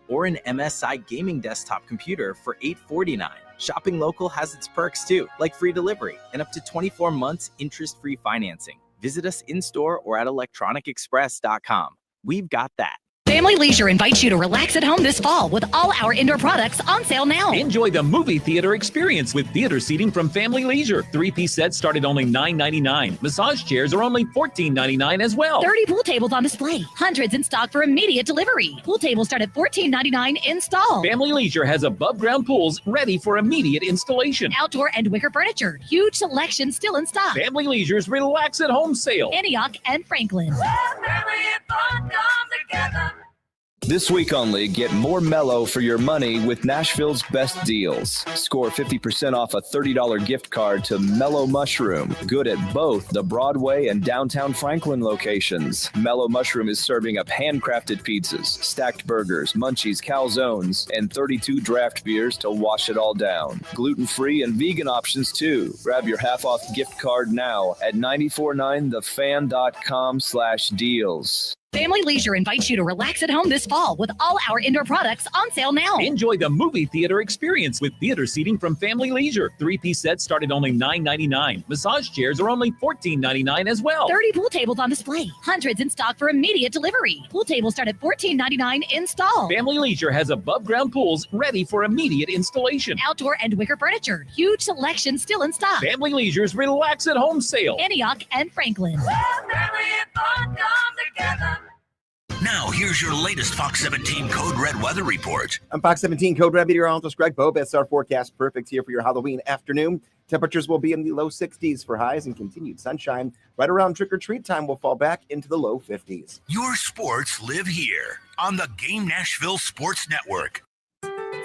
Speaker 15: Or an MSI gaming desktop computer for $849. Shopping local has its perks too, like free delivery and up to 24 months interest-free financing. Visit us in-store or at electronicexpress.com. We've got that.
Speaker 16: Family Leisure invites you to relax at home this fall with all our indoor products on sale now.
Speaker 17: Enjoy the movie theater experience with theater seating from Family Leisure. 3-piece sets start at only $9.99. Massage chairs are only $14.99 as well.
Speaker 16: 30 pool tables on display. Hundreds in stock for immediate delivery. Pool tables start at $14.99 install.
Speaker 17: Family Leisure has above-ground pools ready for immediate installation.
Speaker 16: Outdoor and wicker furniture. Huge selection still in stock.
Speaker 17: Family Leisure's Relax at Home sale.
Speaker 16: Antioch and Franklin.
Speaker 18: This week only, get more mellow for your money with Nashville's best deals. Score 50% off a $30 gift card to Mellow Mushroom. Good at both the Broadway and downtown Franklin locations. Mellow Mushroom is serving up handcrafted pizzas, stacked burgers, munchies, calzones, and 32 draft beers to wash it all down. Gluten-free and vegan options too. Grab your half-off gift card now at 949thefan.com/deals.
Speaker 16: Family Leisure invites you to relax at home this fall with all our indoor products on sale now.
Speaker 17: Enjoy the movie theater experience with theater seating from Family Leisure. 3-piece sets start at only $9.99. Massage chairs are only $14.99 as well.
Speaker 16: 30 pool tables on display. Hundreds in stock for immediate delivery. Pool tables start at $14.99 install.
Speaker 17: Family Leisure has above-ground pools ready for immediate installation.
Speaker 16: Outdoor and wicker furniture. Huge selection still in stock.
Speaker 17: Family Leisure's Relax at Home sale.
Speaker 16: Antioch and Franklin.
Speaker 2: Now, here's your latest Fox 17 Code Red weather report.
Speaker 19: I'm Fox 17 Code Red meteorologist Greg Bobetz. Our forecast perfect here for your Halloween afternoon. Temperatures will be in the low 60s for highs and continued sunshine. Right around trick-or-treat time, we'll fall back into the low 50s.
Speaker 2: Your sports live here on the Game Nashville Sports Network.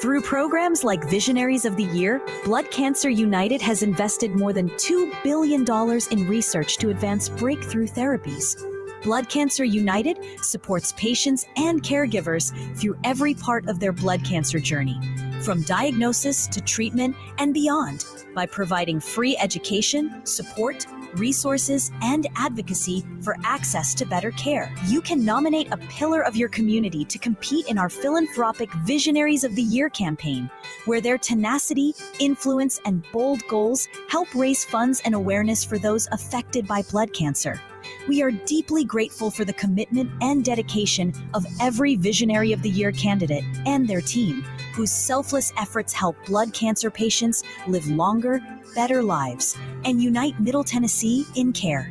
Speaker 20: Through programs like Visionaries of the Year, Blood Cancer United has invested more than $2 billion in research to advance breakthrough therapies. Blood Cancer United supports patients and caregivers through every part of their blood cancer journey, from diagnosis to treatment and beyond, by providing free education, support, resources, and advocacy for access to better care. You can nominate a pillar of your community to compete in our philanthropic Visionaries of the Year campaign, where their tenacity, influence, and bold goals help raise funds and awareness for those affected by blood cancer. We are deeply grateful for the commitment and dedication of every Visionary of the Year candidate and their team, whose selfless efforts help blood cancer patients live longer, better lives, and unite Middle Tennessee in care.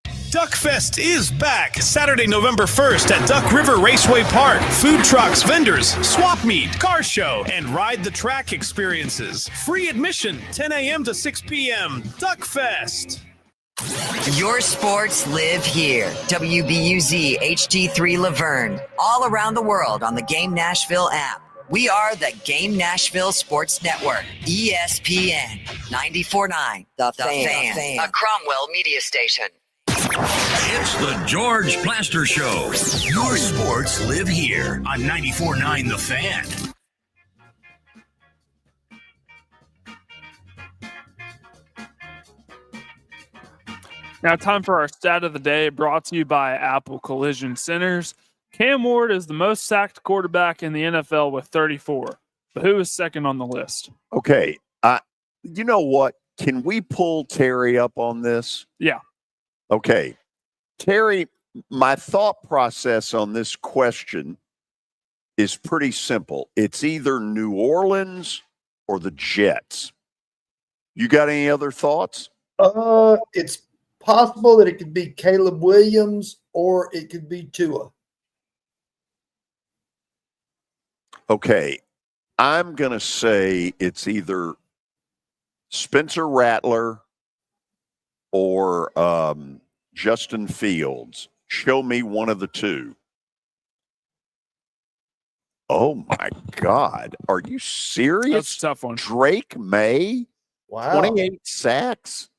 Speaker 21: Duckfest is back Saturday, November 1st at Duck River Raceway Park. Food trucks, vendors, swap meet, car show, and ride the track experiences. Free admission, 10 a.m. to 6 p.m. Duckfest.
Speaker 3: Your sports live here. WBUZ HD3 Laverne. All around the world on the Game Nashville app. We are the Game Nashville Sports Network. ESPN 94.9. The Fan. A Cromwell media station.
Speaker 2: It's the George Plaster Show. Your sports live here on 94.9 The Fan.
Speaker 1: Now, time for our stat of the day, brought to you by Apple Collision Centers. Cam Ward is the most sacked quarterback in the NFL with 34. But who is second on the list?
Speaker 5: Okay. You know what? Can we pull Terry up on this?
Speaker 1: Yeah.
Speaker 5: Okay. Terry, my thought process on this question is pretty simple. It's either New Orleans or the Jets. You got any other thoughts?
Speaker 22: It's possible that it could be Caleb Williams or it could be Tua.
Speaker 5: Okay. I'm going to say it's either Spencer Rattler or Justin Fields. Show me one of the two. Oh, my God. Are you serious?
Speaker 1: That's a tough one.
Speaker 5: Drake May?
Speaker 22: Wow.
Speaker 5: 28 sacks?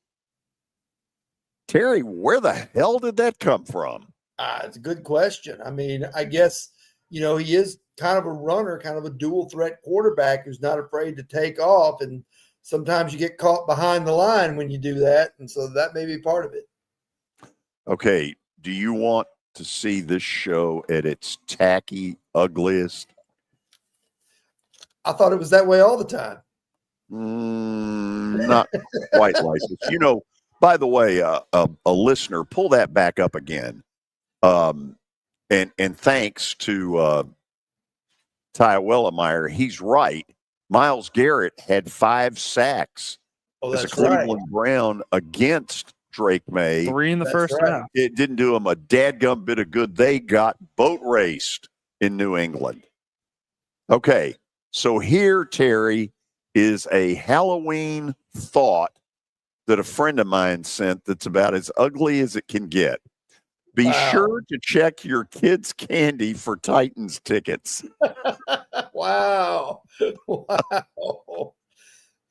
Speaker 5: Terry, where the hell did that come from?
Speaker 22: It's a good question. I mean, I guess, he is kind of a runner, kind of a dual threat quarterback who's not afraid to take off. And sometimes you get caught behind the line when you do that. And so that may be part of it.
Speaker 5: Okay, do you want to see this show at its tacky, ugliest?
Speaker 22: I thought it was that way all the time.
Speaker 5: Not quite like this. By the way, a listener, pull that back up again. And thanks to Ty Wellemeyer, he's right. Myles Garrett had 5 sacks as a Cleveland Brown against Drake May.
Speaker 1: 3 in the first round.
Speaker 5: It didn't do them a dadgum bit of good. They got boat raced in New England. Okay, so here, Terry, is a Halloween thought that a friend of mine sent that's about as ugly as it can get. Be sure to check your kids' candy for Titans tickets.
Speaker 22: Wow.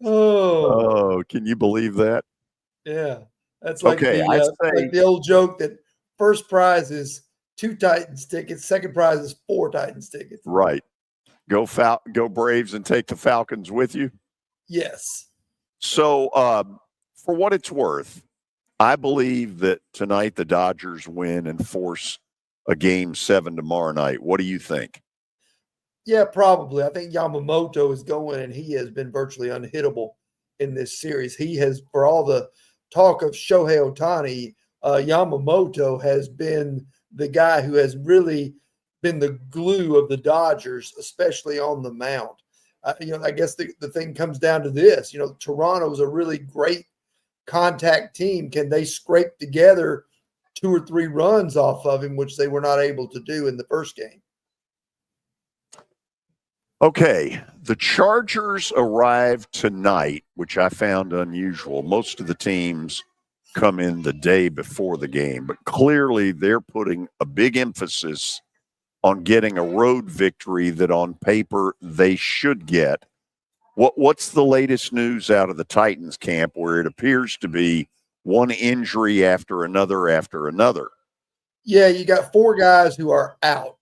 Speaker 5: Oh, can you believe that?
Speaker 22: Yeah. That's like,
Speaker 5: like
Speaker 22: the old joke that first prize is 2 Titans tickets, second prize is 4 Titans tickets.
Speaker 5: Right. Go Braves and take the Falcons with you.
Speaker 22: Yes.
Speaker 5: So for what it's worth, I believe that tonight the Dodgers win and force a Game 7 tomorrow night. What do you think?
Speaker 22: Yeah, probably. I think Yamamoto is going, and he has been virtually unhittable in this series. He has, for all the talk of Shohei Ohtani, Yamamoto has been the guy who has really been the glue of the Dodgers, especially on the mound. I guess the thing comes down to this. Toronto's a really great contact team. Can they scrape together 2 or 3 runs off of him, which they were not able to do in the first game?
Speaker 5: Okay, the Chargers arrived tonight, which I found unusual. Most of the teams come in the day before the game, but clearly they're putting a big emphasis on getting a road victory that on paper they should get. What's the latest news out of the Titans camp where it appears to be one injury after another after another?
Speaker 22: Yeah, you got 4 guys who are out.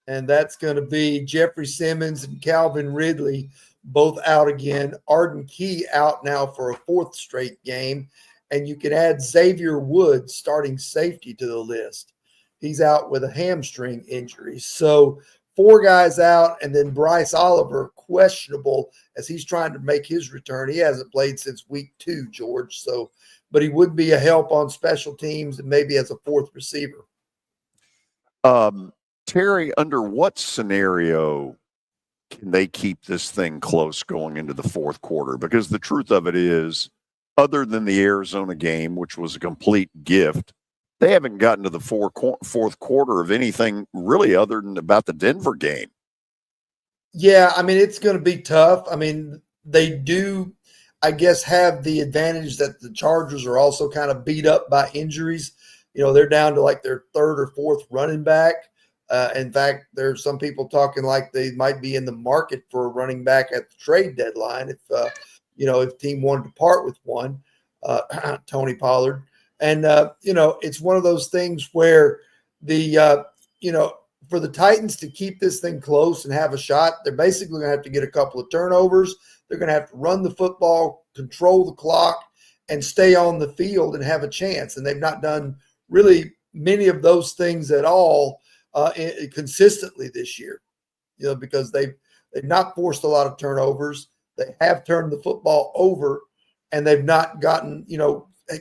Speaker 22: and that's going to be Jeffrey Simmons and Calvin Ridley both out again. Arden Key out now for a fourth straight game, and you can add Xavier Woods, starting safety, to the list. He's out with a hamstring injury. So 4 guys out, and then Bryce Oliver questionable as he's trying to make his return. He hasn't played since week 2, George. So, but he would be a help on special teams and maybe as a fourth receiver.
Speaker 5: Terry, under what scenario can they keep this thing close going into the fourth quarter? Because the truth of it is, other than the Arizona game, which was a complete gift, they haven't gotten to the fourth quarter of anything really other than about the Denver game.
Speaker 22: Yeah, I mean, it's going to be tough. I mean, they do, I guess, have the advantage that the Chargers are also kind of beat up by injuries. You know, they're down to like their third or fourth running back. In fact, there's some people talking like they might be in the market for a running back at the trade deadline if the team wanted to part with one, Tony Pollard. And, it's one of those things where for the Titans to keep this thing close and have a shot, they're basically going to have to get a couple of turnovers. They're going to have to run the football, control the clock, and stay on the field and have a chance. And they've not done really many of those things at all consistently this year, because they've not forced a lot of turnovers. They have turned the football over, and they've not gotten,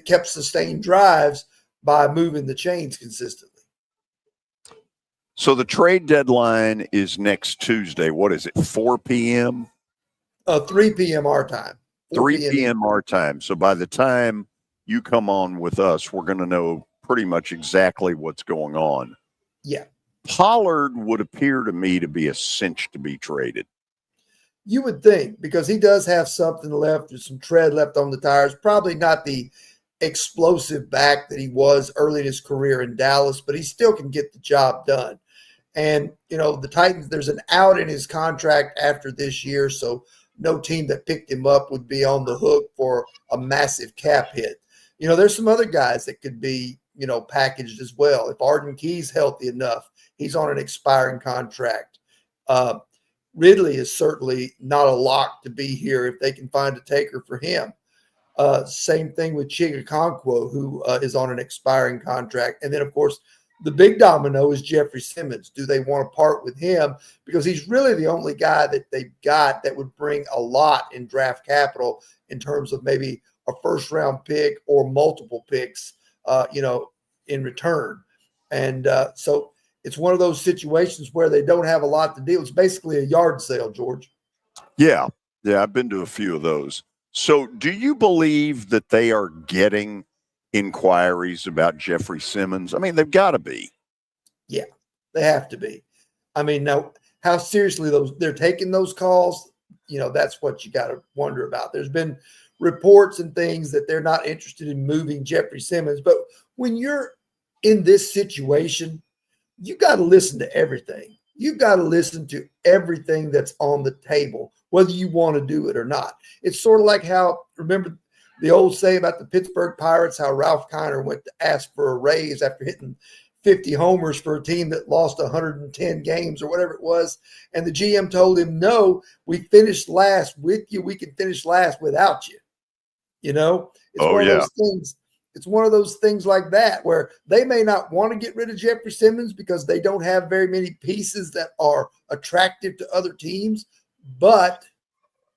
Speaker 22: kept sustained drives by moving the chains consistently.
Speaker 5: So the trade deadline is next Tuesday. What is it, 4 p.m.?
Speaker 22: 3 p.m. our time.
Speaker 5: 3 p.m. our time. So by the time you come on with us, we're going to know pretty much exactly what's going on.
Speaker 22: Yeah.
Speaker 5: Pollard would appear to me to be a cinch to be traded.
Speaker 22: You would think, because he does have something left, there's some tread left on the tires. Probably not the explosive back that he was early in his career in Dallas, but he still can get the job done. And, the Titans, there's an out in his contract after this year, so no team that picked him up would be on the hook for a massive cap hit. There's some other guys that could be, packaged as well. If Arden Key's healthy enough, he's on an expiring contract. Ridley is certainly not a lock to be here if they can find a taker for him. Same thing with Chigakonkwo, who is on an expiring contract. And then, of course, the big domino is Jeffrey Simmons. Do they want to part with him? Because he's really the only guy that they've got that would bring a lot in draft capital in terms of maybe a first-round pick or multiple picks, in return. And so it's one of those situations where they don't have a lot to do. It's basically a yard sale, George.
Speaker 5: Yeah, I've been to a few of those. So do you believe that they are getting inquiries about Jeffrey Simmons? I mean, they've got to be.
Speaker 22: Yeah, they have to be. I mean, now, how seriously they're taking those calls, that's what you got to wonder about. There's been reports and things that they're not interested in moving Jeffrey Simmons. But when you're in this situation, you got to listen to everything. You've got to listen to everything that's on the table, whether you want to do it or not. It's sort of like how, remember the old saying about the Pittsburgh Pirates, how Ralph Kiner went to ask for a raise after hitting 50 homers for a team that lost 110 games or whatever it was. And the GM told him, no, we finished last with you. We can finish last without you. It's one of those things. It's one of those things like that where they may not want to get rid of Jeffrey Simmons because they don't have very many pieces that are attractive to other teams, but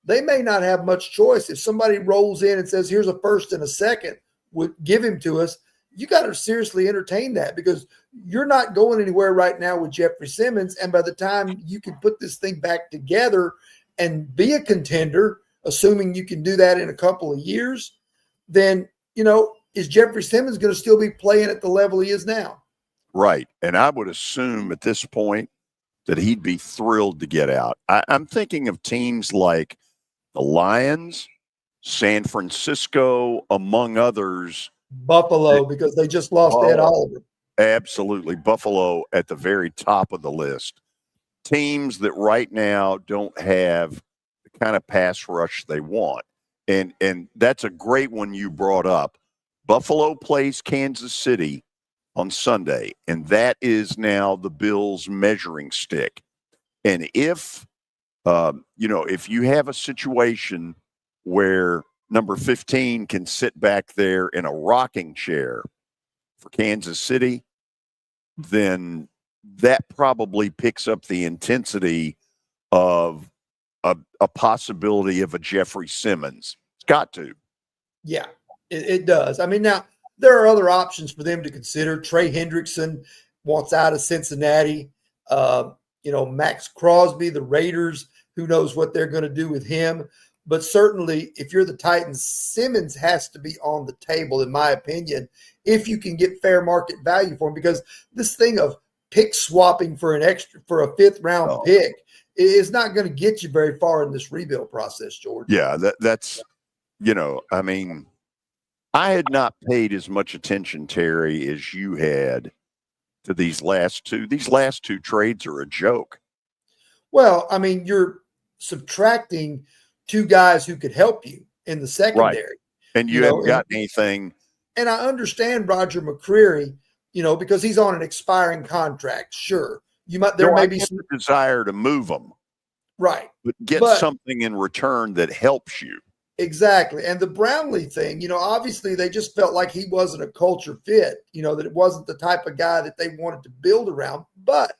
Speaker 22: they may not have much choice. If somebody rolls in and says, here's a first and a second, would give him to us, you got to seriously entertain that because you're not going anywhere right now with Jeffrey Simmons. And by the time you can put this thing back together and be a contender, assuming you can do that in a couple of years, then, is Jeffrey Simmons going to still be playing at the level he is now?
Speaker 5: Right. And I would assume at this point that he'd be thrilled to get out. I'm thinking of teams like the Lions, San Francisco, among others.
Speaker 22: Buffalo, because they just lost Ed Oliver.
Speaker 5: Absolutely. Buffalo at the very top of the list. Teams that right now don't have the kind of pass rush they want. And that's a great one you brought up. Buffalo plays Kansas City on Sunday, and that is now the Bills' measuring stick. And if if you have a situation where number 15 can sit back there in a rocking chair for Kansas City, then that probably picks up the intensity of a possibility of a Jeffrey Simmons. It's got to.
Speaker 22: Yeah, it does. I mean, now there are other options for them to consider. Trey Hendrickson wants out of Cincinnati. Max Crosby, the Raiders, who knows what they're going to do with him. But certainly, if you're the Titans, Simmons has to be on the table, in my opinion, if you can get fair market value for him. Because this thing of pick swapping for a fifth round pick is not going to get you very far in this rebuild process, George.
Speaker 5: Yeah, that's I mean, I had not paid as much attention, Terry, as you had to these last two. These last two trades are a joke.
Speaker 22: Well, I mean, you're subtracting two guys who could help you in the secondary.
Speaker 5: Right. And you haven't got anything.
Speaker 22: And I understand Roger McCreary, because he's on an expiring contract. Sure. There may be some
Speaker 5: desire to move them.
Speaker 22: Right.
Speaker 5: But get something in return that helps you.
Speaker 22: Exactly. And the Brownlee thing, obviously they just felt like he wasn't a culture fit, that it wasn't the type of guy that they wanted to build around. But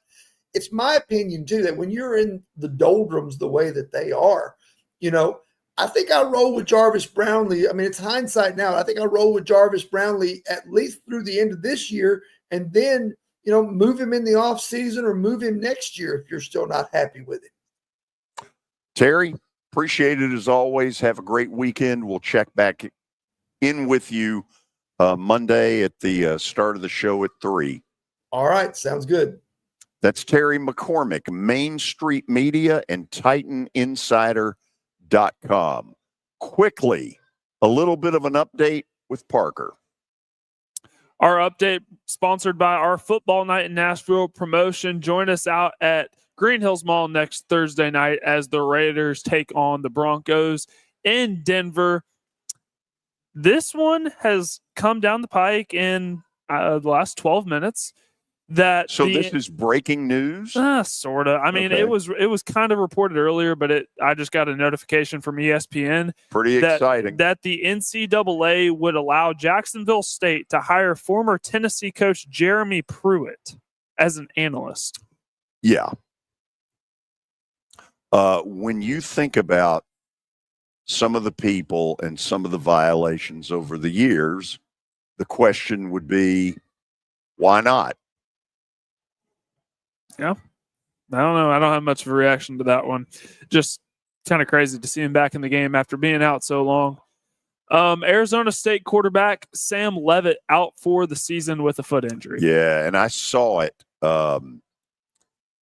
Speaker 22: it's my opinion, too, that when you're in the doldrums the way that they are, I think I roll with Jarvis Brownlee. I mean, it's hindsight now. I think I roll with Jarvis Brownlee at least through the end of this year, and then, move him in the offseason or move him next year if you're still not happy with it.
Speaker 5: Terry, appreciate it as always. Have a great weekend. We'll check back in with you Monday at the start of the show at 3.
Speaker 22: All right. Sounds good.
Speaker 5: That's Terry McCormick, Main Street Media and TitanInsider.com. Quickly, a little bit of an update with Parker.
Speaker 1: Our update sponsored by our Football Night in Nashville promotion. Join us out at Green Hills Mall next Thursday night as the Raiders take on the Broncos in Denver. This one has come down the pike in the last 12 minutes. This
Speaker 5: is breaking news?
Speaker 1: Sort of. I mean, it was kind of reported earlier, but I just got a notification from ESPN.
Speaker 5: Pretty exciting.
Speaker 1: That the NCAA would allow Jacksonville State to hire former Tennessee coach Jeremy Pruitt as an analyst.
Speaker 5: Yeah. When you think about some of the people and some of the violations over the years, the question would be, why not?
Speaker 1: Yeah. I don't know. I don't have much of a reaction to that one. Just kind of crazy to see him back in the game after being out so long. Arizona State quarterback Sam Leavitt out for the season with a foot injury.
Speaker 5: Yeah, and I saw it. I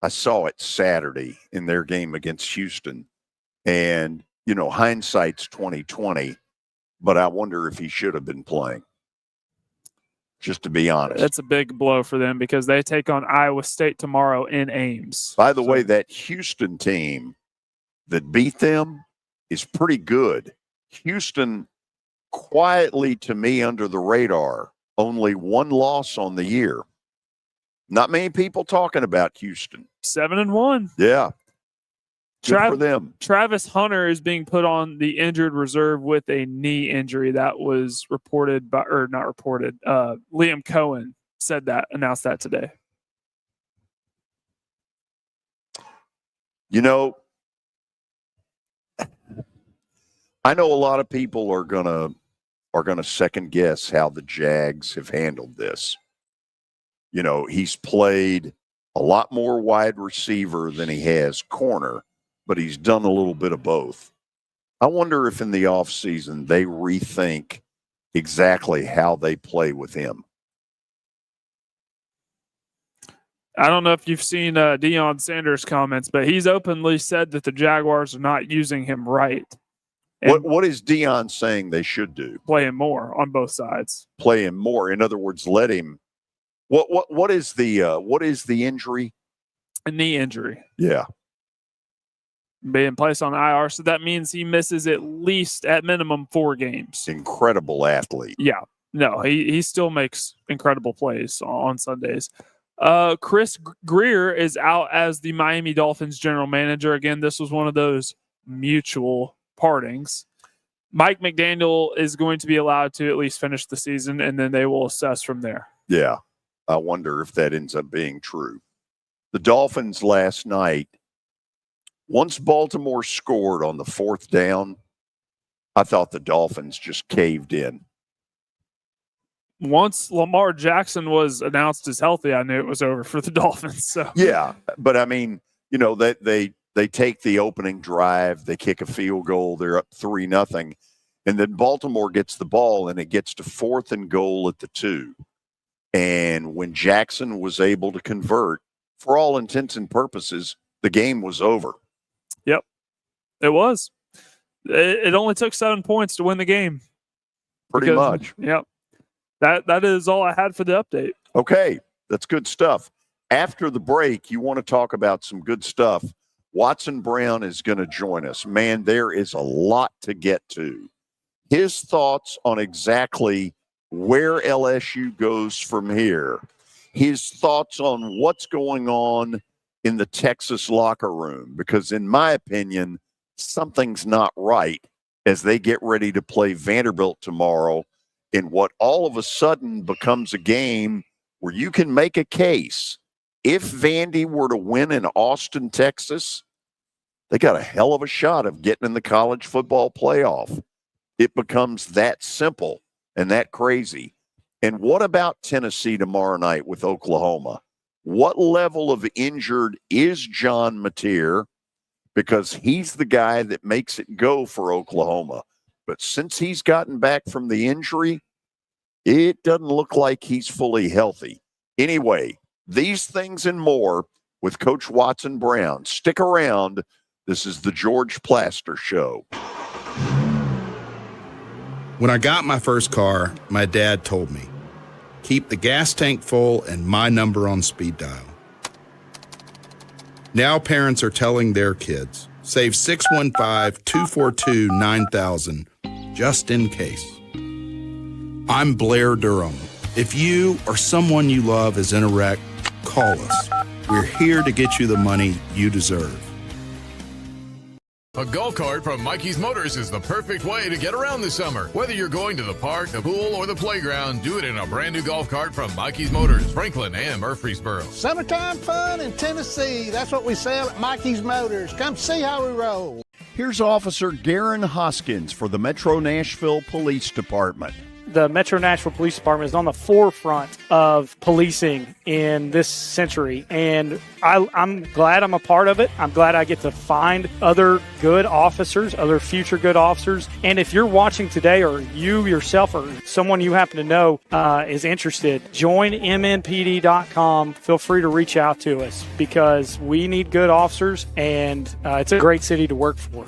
Speaker 5: saw it Saturday in their game against Houston. And, hindsight's 20/20, but I wonder if he should have been playing. Just to be honest.
Speaker 1: That's a big blow for them because they take on Iowa State tomorrow in Ames.
Speaker 5: By the way, that Houston team that beat them is pretty good. Houston, quietly to me under the radar, only one loss on the year. Not many people talking about Houston.
Speaker 1: 7-1.
Speaker 5: Yeah. Good for them.
Speaker 1: Travis Hunter is being put on the injured reserve with a knee injury that was reported by, or not reported. Liam Cohen announced that today.
Speaker 5: I know a lot of people are gonna second guess how the Jags have handled this. He's played a lot more wide receiver than he has corner, but he's done a little bit of both. I wonder if in the offseason they rethink exactly how they play with him.
Speaker 1: I don't know if you've seen Deion Sanders' comments, but he's openly said that the Jaguars are not using him right.
Speaker 5: What is Deion saying they should do?
Speaker 1: Play him more on both sides.
Speaker 5: Play him more. In other words, let him. What is the injury?
Speaker 1: A knee injury.
Speaker 5: Yeah.
Speaker 1: Being placed on IR, so that means he misses at minimum 4 games.
Speaker 5: Incredible athlete.
Speaker 1: Yeah. No, he still makes incredible plays on Sundays. Chris Greer is out as the Miami Dolphins general manager. Again, this was one of those mutual partings. Mike McDaniel is going to be allowed to at least finish the season, and then they will assess from there.
Speaker 5: Yeah, I wonder if that ends up being true. The Dolphins last night, once Baltimore scored on the fourth down, I thought the Dolphins just caved in.
Speaker 1: Once Lamar Jackson was announced as healthy, I knew it was over for the Dolphins. So
Speaker 5: yeah, but I mean, you know, that they take the opening drive, they kick a field goal, they're up 3-0, and then Baltimore gets the ball and it gets to 4th and goal at the 2. And when Jackson was able to convert, for all intents and purposes, the game was over.
Speaker 1: Yep, it was. It only took 7 points to win the game.
Speaker 5: Pretty much.
Speaker 1: Yep. That is all I had for the update.
Speaker 5: Okay, that's good stuff. After the break, you want to talk about some good stuff. Watson Brown is going to join us. Man, there is a lot to get to. His thoughts on exactly where LSU goes from here. His thoughts on what's going on in the Texas locker room. Because in my opinion, something's not right as they get ready to play Vanderbilt tomorrow in what all of a sudden becomes a game where you can make a case. If Vandy were to win in Austin, Texas, they got a hell of a shot of getting in the college football playoff. It becomes that simple and that crazy. And what about Tennessee tomorrow night with Oklahoma? What level of injured is John Mateer? Because he's the guy that makes it go for Oklahoma. But since he's gotten back from the injury, it doesn't look like he's fully healthy. Anyway, these things and more with Coach Watson Brown. Stick around. This is the George Plaster Show.
Speaker 6: When I got my first car, my dad told me, keep the gas tank full and my number on speed dial. Now parents are telling their kids, save 615-242-9000 just in case. I'm Blair Durham. If you or someone you love is in a wreck, call us. We're here to get you the money you deserve.
Speaker 7: A golf cart from Mikey's Motors is the perfect way to get around this summer. Whether you're going to the park, the pool, or the playground, do it in a brand new golf cart from Mikey's Motors, Franklin and Murfreesboro.
Speaker 8: Summertime fun in Tennessee. That's what we sell at Mikey's Motors. Come see how we roll.
Speaker 5: Here's Officer Garen Hoskins for the Metro Nashville Police Department.
Speaker 12: The Metro Nashville Police Department is on the forefront of policing in this century, and I'm glad I'm a part of it. I'm glad I get to find other good officers, other future good officers. And if you're watching today, or you yourself or someone you happen to know is interested, join MNPD.com. Feel free to reach out to us because we need good officers, and it's a great city to work for.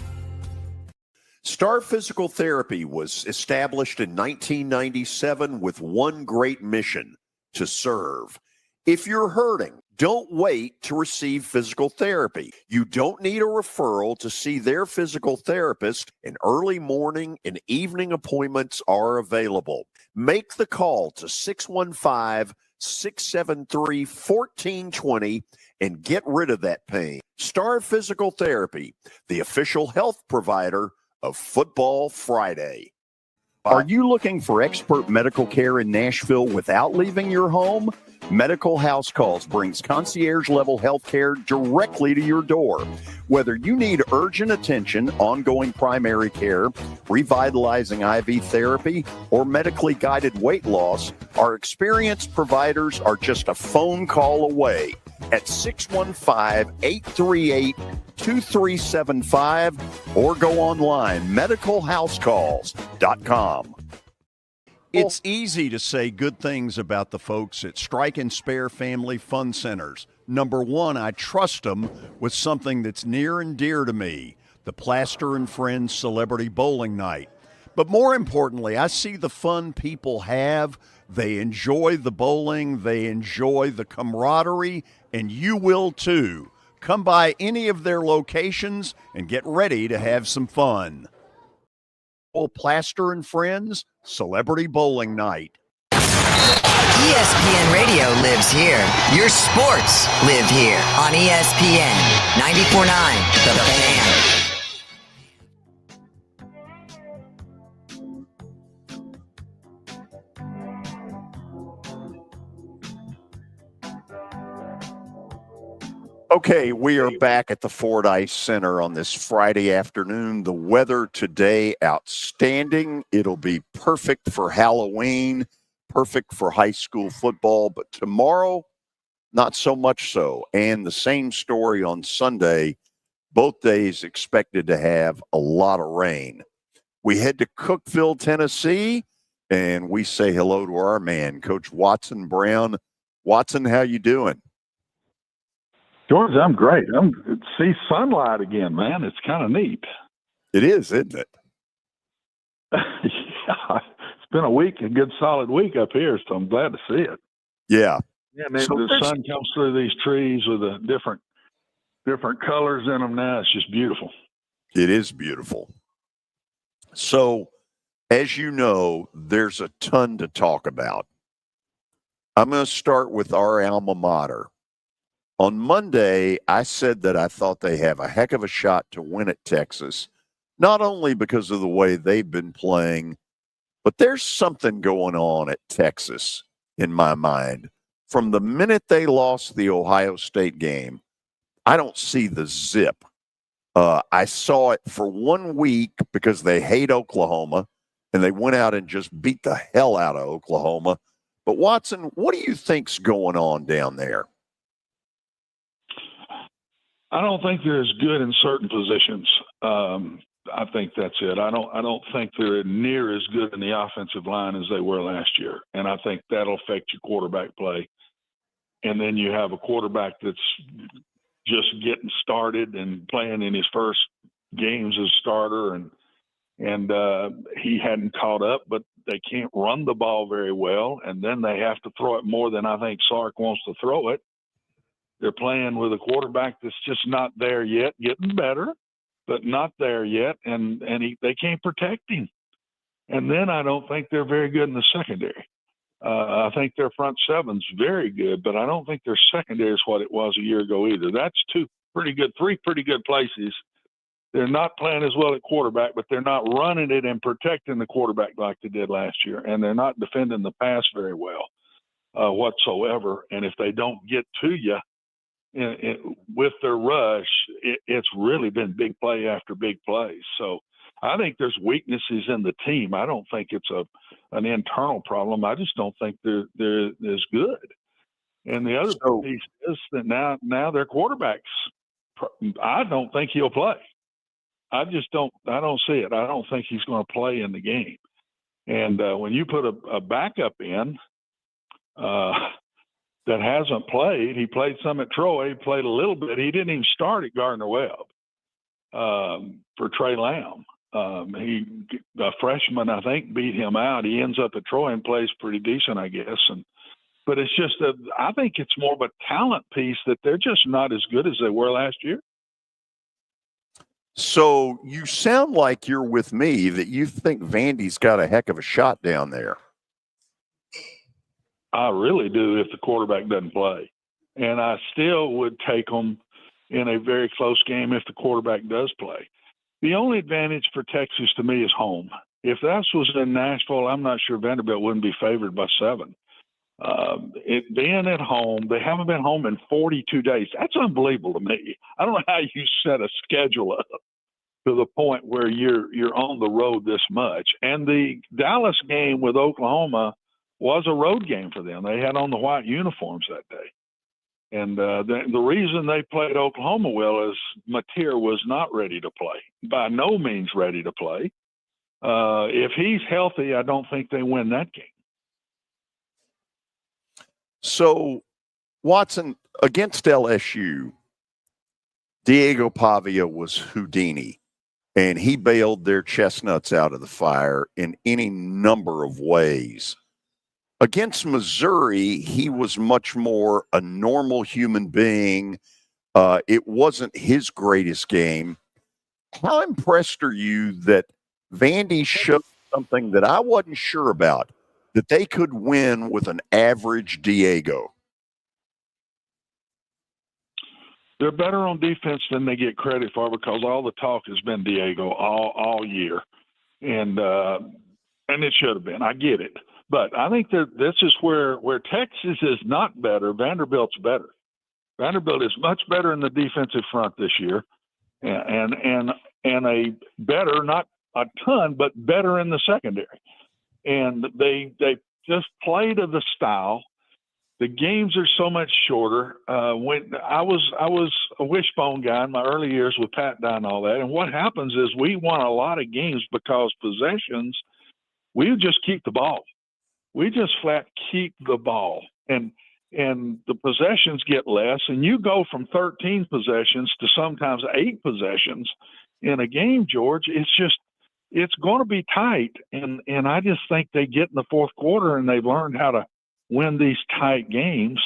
Speaker 5: Star Physical Therapy was established in 1997 with one great mission: to serve. If you're hurting, don't wait to receive physical therapy. You don't need a referral to see their physical therapist, and early morning and evening appointments are available. Make the call to 615-673-1420 and get rid of that pain. Star Physical Therapy, the official health provider of Football Friday. Are you looking for expert medical care in Nashville without leaving your home? Medical House Calls brings concierge-level health care directly to your door. Whether you need urgent attention, ongoing primary care, revitalizing IV therapy, or medically guided weight loss, our experienced providers are just a phone call away at 615-838-2375 or go online, medicalhousecalls.com. It's easy to say good things about the folks at Strike and Spare Family Fun Centers. Number one, I trust them with something that's near and dear to me, the Plaster and Friends Celebrity Bowling Night. But more importantly, I see the fun people have. They enjoy the bowling, they enjoy the camaraderie, and you will too. Come by any of their locations and get ready to have some fun. Plaster and Friends Celebrity Bowling Night.
Speaker 3: ESPN Radio lives here. Your sports live here on ESPN 94.9 The Fan.
Speaker 5: Okay, we are back at the Fordyce Center on this Friday afternoon. The weather today, outstanding. It'll be perfect for Halloween, perfect for high school football, but tomorrow, not so much so. And the same story on Sunday, both days expected to have a lot of rain. We head to Cookeville, Tennessee, and we say hello to our man, Coach Watson Brown. Watson, how you doing?
Speaker 9: George, I'm great. I'm see sunlight again, man. It's kind of neat.
Speaker 5: It is, isn't it?
Speaker 9: Yeah, it's been a good solid week up here, so I'm glad to see it.
Speaker 5: Yeah.
Speaker 9: Yeah, man, so the sun comes through these trees with the different colors in them now. It's just beautiful.
Speaker 5: It is beautiful. So, as you know, there's a ton to talk about. I'm going to start with our alma mater. On Monday, I said that I thought they have a heck of a shot to win at Texas, not only because of the way they've been playing, but there's something going on at Texas in my mind. From the minute they lost the Ohio State game, I don't see the zip. I saw it for 1 week because they hate Oklahoma, and they went out and just beat the hell out of Oklahoma. But, Watson, what do you think's going on down there?
Speaker 9: I don't think they're as good in certain positions. I think that's it. I don't think they're near as good in the offensive line as they were last year, and I think that'll affect your quarterback play. And then you have a quarterback that's just getting started and playing in his first games as starter, and he hadn't caught up, but they can't run the ball very well, and then they have to throw it more than I think Sark wants to throw it. They're playing with a quarterback that's just not there yet, getting better, but not there yet, and they can't protect him. And then I don't think they're very good in the secondary. I think their front seven's very good, but I don't think their secondary is what it was a year ago either. That's three pretty good places. They're not playing as well at quarterback, but they're not running it and protecting the quarterback like they did last year, and they're not defending the pass very well whatsoever. And if they don't get to you, with their rush, it's really been big play after big plays. So I think there's weaknesses in the team. I don't think it's an internal problem. I just don't think they're as good. And the other piece is that now their quarterbacks, I don't think he'll play. I don't see it. I don't think he's going to play in the game. And when you put a backup in, that hasn't played. He played some at Troy. He played a little bit. He didn't even start at Gardner-Webb for Trey Lamb. A freshman, I think, beat him out. He ends up at Troy and plays pretty decent, I guess. But it's just I think it's more of a talent piece that they're just not as good as they were last year.
Speaker 5: So you sound like you're with me that you think Vandy's got a heck of a shot down there.
Speaker 9: I really do if the quarterback doesn't play. And I still would take them in a very close game if the quarterback does play. The only advantage for Texas to me is home. If that was in Nashville, I'm not sure Vanderbilt wouldn't be favored by 7. It being at home, they haven't been home in 42 days. That's unbelievable to me. I don't know how you set a schedule up to the point where you're on the road this much. And the Dallas game with Oklahoma was a road game for them. They had on the white uniforms that day. And the reason they played Oklahoma well is Mateer was not ready to play, by no means ready to play. If he's healthy, I don't think they win that game.
Speaker 5: So, Watson, against LSU, Diego Pavia was Houdini, and he bailed their chestnuts out of the fire in any number of ways. Against Missouri, he was much more a normal human being. It wasn't his greatest game. How impressed are you that Vandy showed something that I wasn't sure about, that they could win with an average Diego.
Speaker 9: They're better on defense than they get credit for because all the talk has been Diego all year, and it should have been. I get it, but I think that this is where Texas is not better. Vanderbilt's better. Vanderbilt is much better in the defensive front this year, and a better, not a ton, but better in the secondary. And they just play to the style. The games are so much shorter. When I was a wishbone guy in my early years with Pat Dye and all that, and what happens is we won a lot of games because possessions, we just keep the ball. We just flat keep the ball, and the possessions get less, and you go from 13 possessions to sometimes 8 possessions in a game, George. It's going to be tight, and I just think they get in the fourth quarter and they've learned how to win these tight games.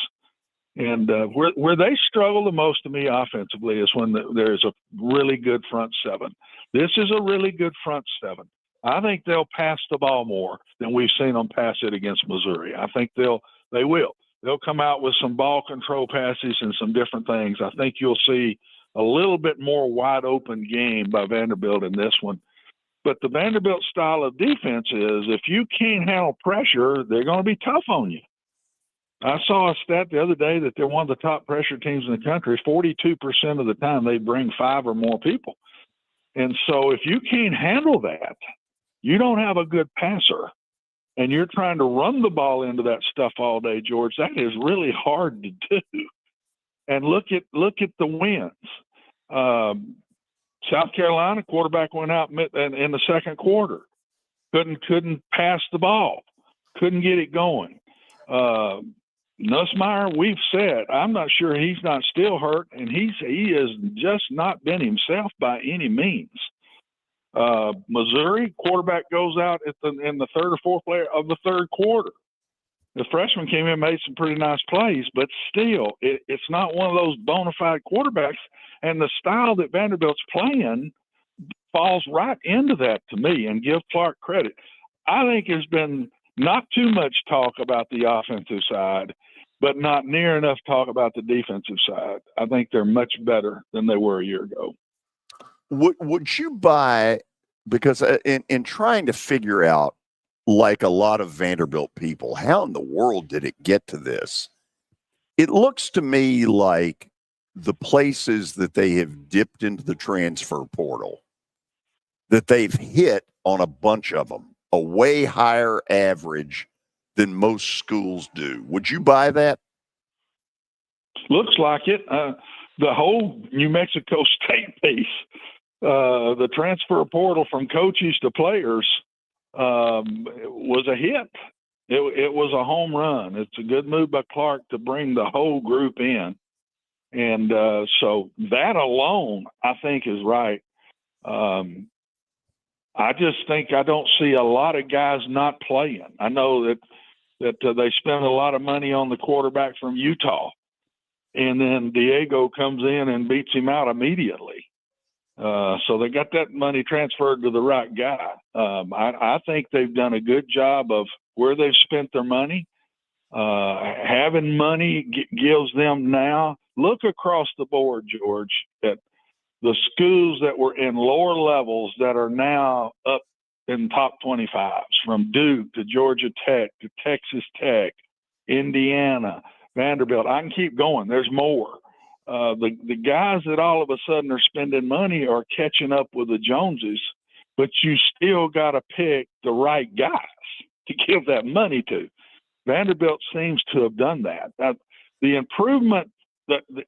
Speaker 9: And where they struggle the most to me offensively is when there's a really good front seven. This is a really good front seven. I think they'll pass the ball more than we've seen them pass it against Missouri. I think they will. They'll come out with some ball control passes and some different things. I think you'll see a little bit more wide open game by Vanderbilt in this one. But the Vanderbilt style of defense is if you can't handle pressure, they're going to be tough on you. I saw a stat the other day that they're one of the top pressure teams in the country. 42% of the time they bring 5 or more people. And so if you can't handle that, you don't have a good passer. And you're trying to run the ball into that stuff all day, George. That is really hard to do. And look at the wins. South Carolina quarterback went out in the second quarter. Couldn't pass the ball. Couldn't get it going. Nussmeier, we've said, I'm not sure he's not still hurt, and he has just not been himself by any means. Missouri quarterback goes out in the third or fourth play of the third quarter. The freshman came in and made some pretty nice plays, but still, it's not one of those bona fide quarterbacks. And the style that Vanderbilt's playing falls right into that to me, and give Clark credit. I think there's been not too much talk about the offensive side, but not near enough talk about the defensive side. I think they're much better than they were a year ago.
Speaker 5: Would you buy, because in trying to figure out, like a lot of Vanderbilt people, how in the world did it get to this? It looks to me like the places that they have dipped into the transfer portal, that they've hit on a bunch of them, a way higher average than most schools do. Would you buy that?
Speaker 9: Looks like it. The whole New Mexico State piece, the transfer portal from coaches to players, was a hit. It was a home run. It's a good move by Clark to bring the whole group in. And so that alone, I think, is right. I just think I don't see a lot of guys not playing. I know that they spend a lot of money on the quarterback from Utah, and then Diego comes in and beats him out immediately. So they got that money transferred to the right guy. I think they've done a good job of where they've spent their money. Having money gives them now. Look across the board, George, at the schools that were in lower levels that are now up in top 25s, from Duke to Georgia Tech to Texas Tech, Indiana, Vanderbilt. I can keep going. There's more. The guys that all of a sudden are spending money are catching up with the Joneses, but you still got to pick the right guys to give that money to. Vanderbilt seems to have done that. Now, the improvement,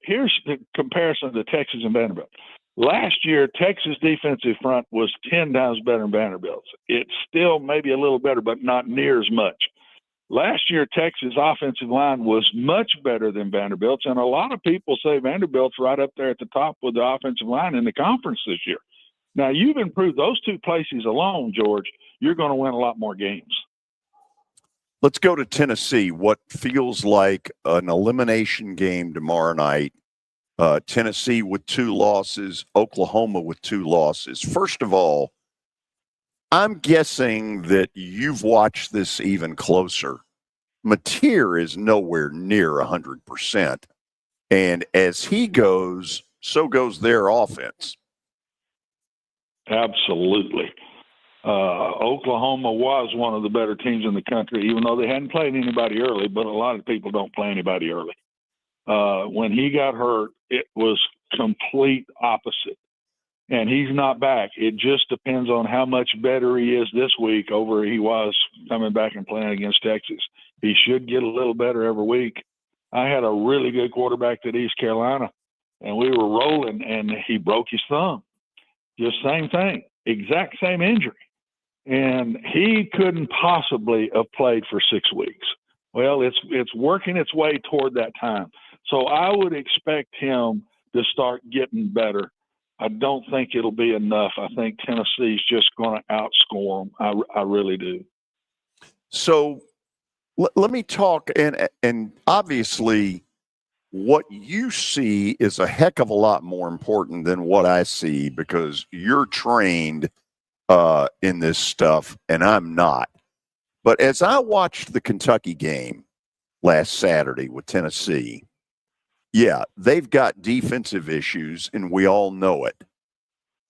Speaker 9: here's the comparison to Texas and Vanderbilt. Last year, Texas defensive front was 10 times better than Vanderbilt's. It's still maybe a little better, but not near as much. Last year, Texas offensive line was much better than Vanderbilt's, and a lot of people say Vanderbilt's right up there at the top with the offensive line in the conference this year. Now, you've improved those two places alone, George. You're going to win a lot more games.
Speaker 5: Let's go to Tennessee, what feels like an elimination game tomorrow night. Tennessee with 2 losses, Oklahoma with 2 losses. First of all, I'm guessing that you've watched this even closer. Mateer is nowhere near 100%. And as he goes, so goes their offense.
Speaker 9: Absolutely. Oklahoma was one of the better teams in the country, even though they hadn't played anybody early, but a lot of people don't play anybody early. When he got hurt, it was complete opposite. And he's not back. It just depends on how much better he is this week over he was coming back and playing against Texas. He should get a little better every week. I had a really good quarterback at East Carolina, and we were rolling, and he broke his thumb. Just same thing, exact same injury. And he couldn't possibly have played for 6 weeks. Well, it's working its way toward that time. So I would expect him to start getting better. I don't think it'll be enough. I think Tennessee's just going to outscore them. I really do.
Speaker 5: So let me talk, and obviously what you see is a heck of a lot more important than what I see because you're trained in this stuff and I'm not. But as I watched the Kentucky game last Saturday with Tennessee, yeah, they've got defensive issues, and we all know it.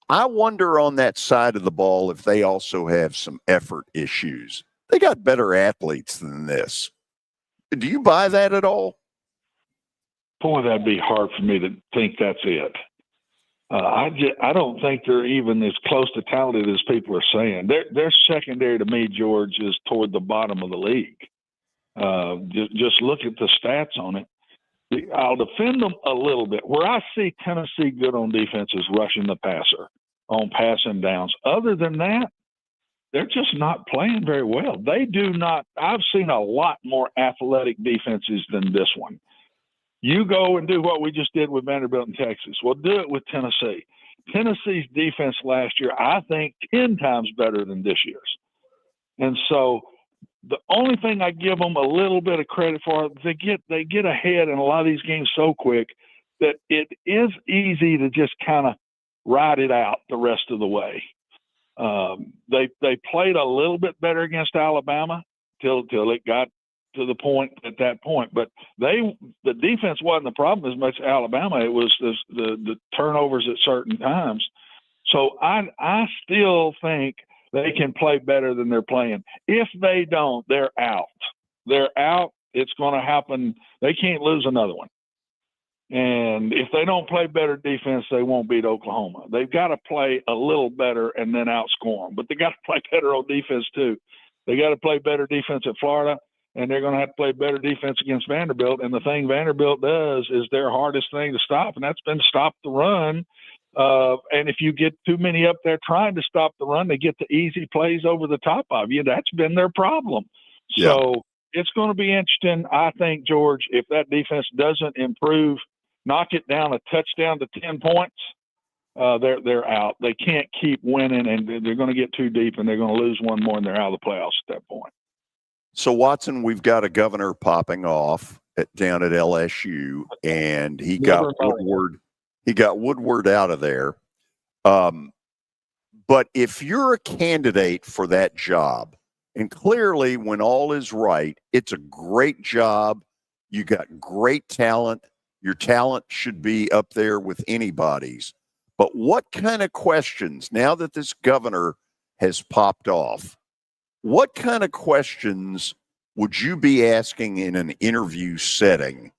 Speaker 5: I wonder on that side of the ball if they also have some effort issues. They got better athletes than this. Do you buy that at all?
Speaker 9: Boy, that'd be hard for me to think that's it. I don't think they're even as close to talented as people are saying. Their secondary to me, George, is toward the bottom of the league. Just look at the stats on it. I'll defend them a little bit. Where I see Tennessee good on defense is rushing the passer on passing downs. Other than that, they're just not playing very well. They do not. I've seen a lot more athletic defenses than this one. You go and do what we just did with Vanderbilt in Texas. We'll do it with Tennessee. Tennessee's defense last year, I think, 10 times better than this year's. And so the only thing I give them a little bit of credit for, they get ahead in a lot of these games so quick that it is easy to just kind of ride it out the rest of the way. They played a little bit better against Alabama till it got to the point at that point. But the defense wasn't the problem as much as Alabama. It was the turnovers at certain times. So I still think they can play better than they're playing. If they don't, they're out. They're out. It's going to happen. They can't lose another one. And if they don't play better defense, they won't beat Oklahoma. They've got to play a little better and then outscore them. But they got to play better on defense too. They got to play better defense at Florida, and they're going to have to play better defense against Vanderbilt. And the thing Vanderbilt does is their hardest thing to stop, and that's been stop the run. And if you get too many up there trying to stop the run, they get the easy plays over the top of you. That's been their problem.
Speaker 5: Yeah.
Speaker 9: So it's going to be interesting. I think, George, if that defense doesn't improve, knock it down a touchdown to 10 points, they're out. They can't keep winning, and they're going to get too deep, and they're going to lose one more, and they're out of the playoffs at that point.
Speaker 5: So, Watson, we've got a governor popping off down at LSU, and he got Woodward. He got Woodward out of there. But if you're a candidate for that job, and clearly when all is right, it's a great job. You got great talent. Your talent should be up there with anybody's. But what kind of questions, now that this governor has popped off, what kind of questions would you be asking in an interview setting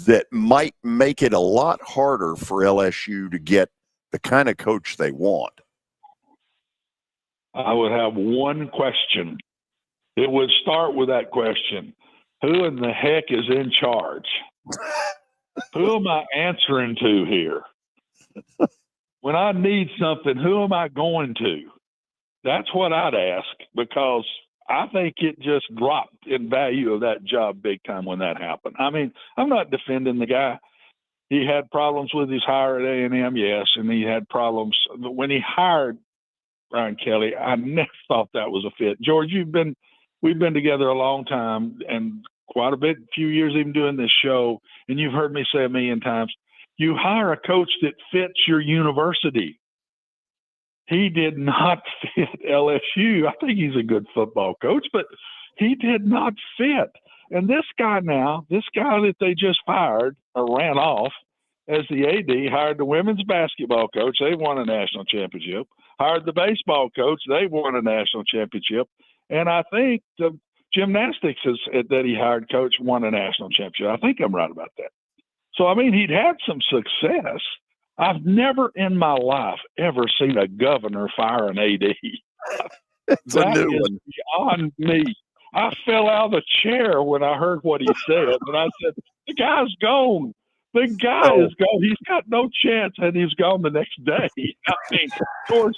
Speaker 5: that might make it a lot harder for LSU to get the kind of coach they want?
Speaker 9: I would have one question. It would start with that question: who in the heck is in charge? Who am I answering to here? When I need something, who am I going to? That's what I'd ask, because I think it just dropped in value of that job big time when that happened. I mean, I'm not defending the guy. He had problems with his hire at A&M, yes, and he had problems. But when he hired Brian Kelly, I never thought that was a fit. George, we've been together a long time and quite a few years even doing this show, and you've heard me say a million times, you hire a coach that fits your university. he did not fit LSU. I think he's a good football coach, but he did not fit. And this guy that they just fired or ran off as the AD, hired the women's basketball coach. They won a national championship. Hired the baseball coach. They won a national championship. And I think the gymnastics that he hired coach won a national championship. I think I'm right about that. So, I mean, he'd had some success. I've never in my life ever seen a governor fire an AD.
Speaker 5: It's a new one.
Speaker 9: Beyond me. I fell out of the chair when I heard what he said. And I said, the guy's gone. The guy is gone. He's got no chance, and he's gone the next day. I mean, George,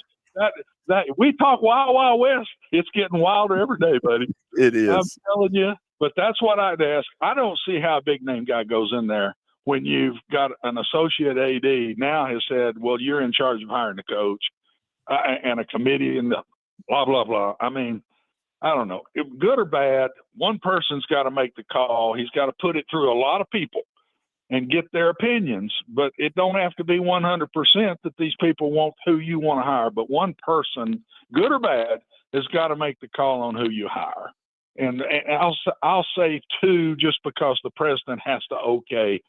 Speaker 9: that we talk Wild Wild West. It's getting wilder every day, buddy.
Speaker 5: It is.
Speaker 9: I'm telling you. But that's what I'd ask. I don't see how a big name guy goes in there when you've got an associate AD now has said, well, you're in charge of hiring the coach and a committee and blah, blah, blah. I mean, I don't know. If good or bad, one person's got to make the call. He's got to put it through a lot of people and get their opinions. But it don't have to be 100% that these people want who you want to hire. But one person, good or bad, has got to make the call on who you hire. And I'll say two, just because the president has to okay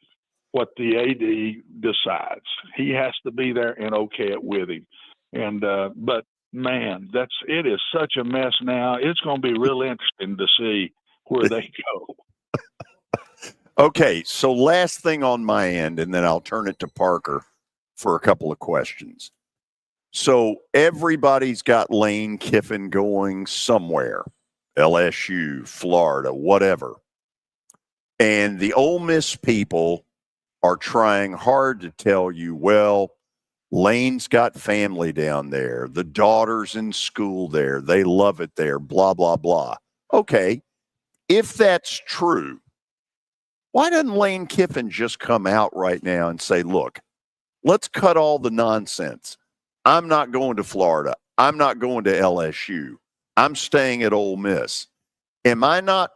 Speaker 9: what the AD decides. He has to be there and okay it with him. And but man, it is such a mess now. It's going to be real interesting to see where they go.
Speaker 5: Okay, so last thing on my end, and then I'll turn it to Parker for a couple of questions. So everybody's got Lane Kiffin going somewhere, LSU, Florida, whatever. And the Ole Miss people are trying hard to tell you, well, Lane's got family down there. The daughter's in school there. They love it there, blah, blah, blah. Okay, if that's true, why doesn't Lane Kiffin just come out right now and say, look, let's cut all the nonsense. I'm not going to Florida. I'm not going to LSU. I'm staying at Ole Miss. Am I not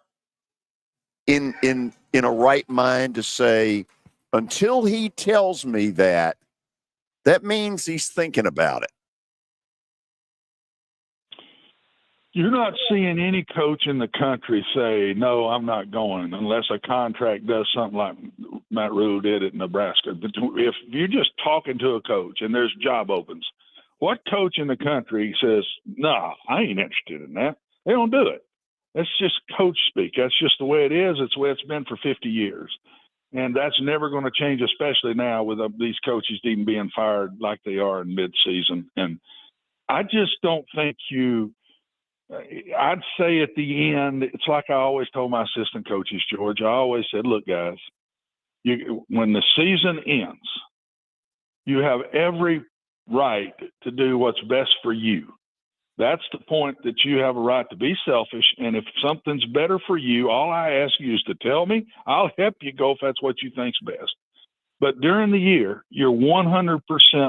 Speaker 5: in a right mind to say, until he tells me that means he's thinking about it?
Speaker 9: You're not seeing any coach in the country say, no, I'm not going, unless a contract does something like Matt Rule did at Nebraska. But if you're just talking to a coach and there's job opens, what coach in the country says, no, I ain't interested in that? They don't do it. That's just coach speak. That's just the way it is. It's the way it's been for 50 years. And that's never going to change, especially now with these coaches even being fired like they are in midseason. And I just don't think I'd say at the end, it's like I always told my assistant coaches, George, I always said, look, guys, when the season ends, you have every right to do what's best for you. That's the point that you have a right to be selfish. And if something's better for you, all I ask you is to tell me. I'll help you go if that's what you think's best. But during the year, you're 100%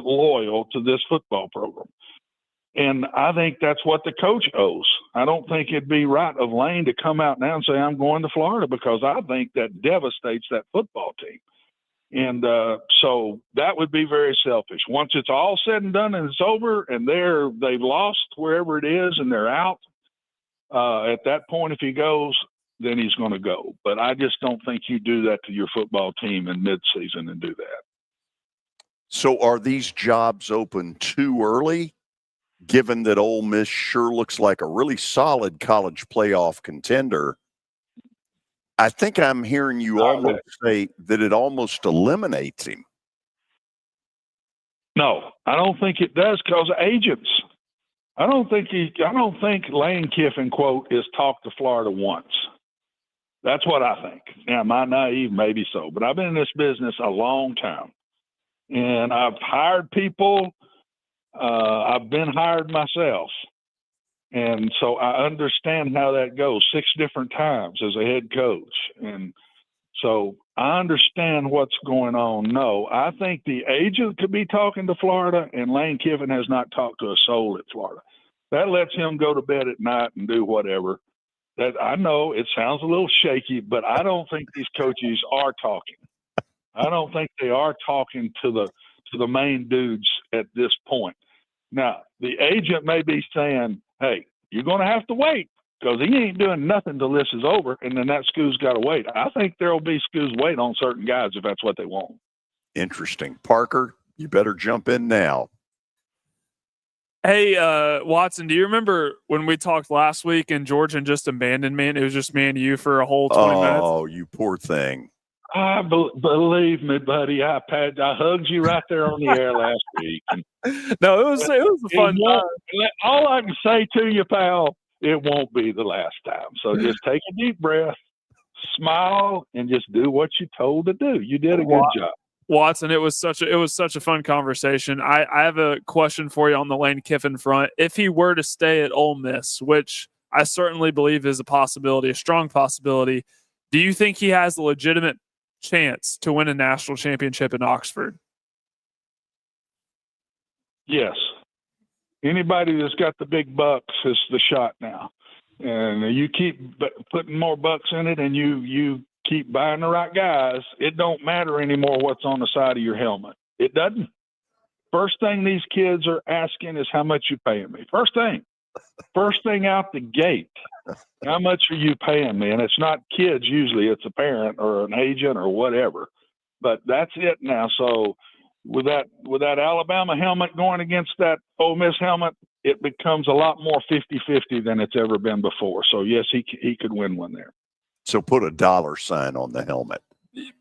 Speaker 9: loyal to this football program. And I think that's what the coach owes. I don't think it'd be right of Lane to come out now and say, I'm going to Florida, because I think that devastates that football team. And so that would be very selfish. Once it's all said and done and it's over and they've lost wherever it is and they're out, at that point, if he goes, then he's going to go. But I just don't think you do that to your football team in midseason and do that.
Speaker 5: So are these jobs open too early, given that Ole Miss sure looks like a really solid college playoff contender? I think I'm hearing you almost say that it almost eliminates him.
Speaker 9: No, I don't think it does, because agents. I don't think Lane Kiffin, quote, is talked to Florida once. That's what I think. Now, am I naive? Maybe so. But I've been in this business a long time. And I've hired people. I've been hired myself. And so I understand how that goes 6 different times as a head coach. And so I understand what's going on. No, I think the agent could be talking to Florida, and Lane Kiffin has not talked to a soul at Florida. That lets him go to bed at night and do whatever. That I know it sounds a little shaky, but I don't think these coaches are talking. I don't think they are talking to the main dudes at this point. Now, the agent may be saying, hey, you're going to have to wait because he ain't doing nothing till this is over, and then that school's got to wait. I think there will be schools wait on certain guys if that's what they want.
Speaker 5: Interesting. Parker, you better jump in now.
Speaker 1: Hey, Watson, do you remember when we talked last week and Georgian just abandoned me and it was just me and you for a whole 20 minutes?
Speaker 5: Oh, you poor thing.
Speaker 9: Believe me, buddy, I hugged you right there on the air last week.
Speaker 1: No, it was a fun time.
Speaker 9: All I can say to you, pal, it won't be the last time. So just take a deep breath, smile, and just do what you're told to do. You did a good job.
Speaker 1: Watson, it was such a fun conversation. I have a question for you on the Lane Kiffin front. If he were to stay at Ole Miss, which I certainly believe is a possibility, a strong possibility, do you think he has a legitimate chance to win a national championship in Oxford?
Speaker 9: Yes. Anybody that's got the big bucks is the shot now. And you keep putting more bucks in it and you keep buying the right guys, it don't matter anymore what's on the side of your helmet. It doesn't. First thing these kids are asking is how much you paying me. First thing out the gate, how much are you paying me? And it's not kids usually, it's a parent or an agent or whatever. But that's it now. So with that Alabama helmet going against that Ole Miss helmet, it becomes a lot more 50-50 than it's ever been before. So yes, he could win one there.
Speaker 5: So put a $sign on the helmet.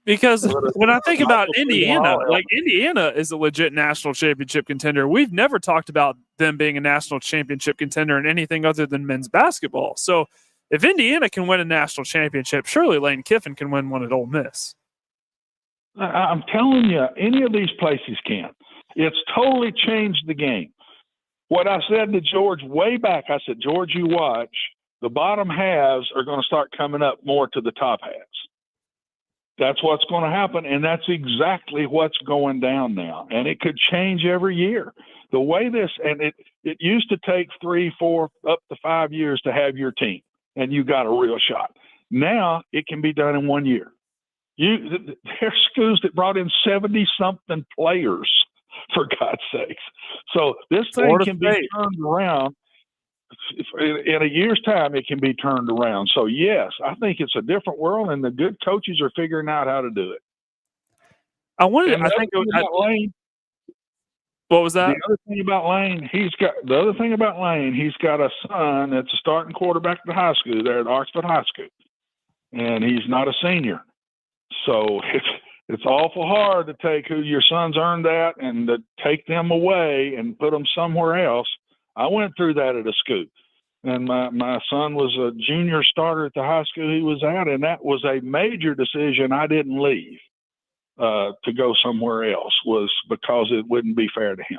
Speaker 1: Because when I think about Indiana, like Indiana is a legit national championship contender. We've never talked about them being a national championship contender in anything other than men's basketball. So if Indiana can win a national championship, surely Lane Kiffin can win one at Ole Miss.
Speaker 9: I'm telling you, any of these places can. It's totally changed the game. What I said to George way back, I said, George, you watch. The bottom halves are going to start coming up more to the top halves. That's what's going to happen, and that's exactly what's going down now. And it could change every year. The way this, and it used to take 3, 4, up to 5 years to have your team, and you got a real shot. Now it can be done in 1 year. There's schools that brought in 70-something players, for God's sakes. So this thing can be turned around. In a year's time, it can be turned around. So, yes, I think it's a different world, and the good coaches are figuring out how to do it.
Speaker 1: What was that?
Speaker 9: The other thing about Lane, he's got a son that's a starting quarterback at the high school there at Oxford High School, and he's not a senior. So it's awful hard to take who your son's earned that and to take them away and put them somewhere else. I went through that at a school, and my son was a junior starter at the high school he was at, and that was a major decision. I didn't leave to go somewhere else was because it wouldn't be fair to him.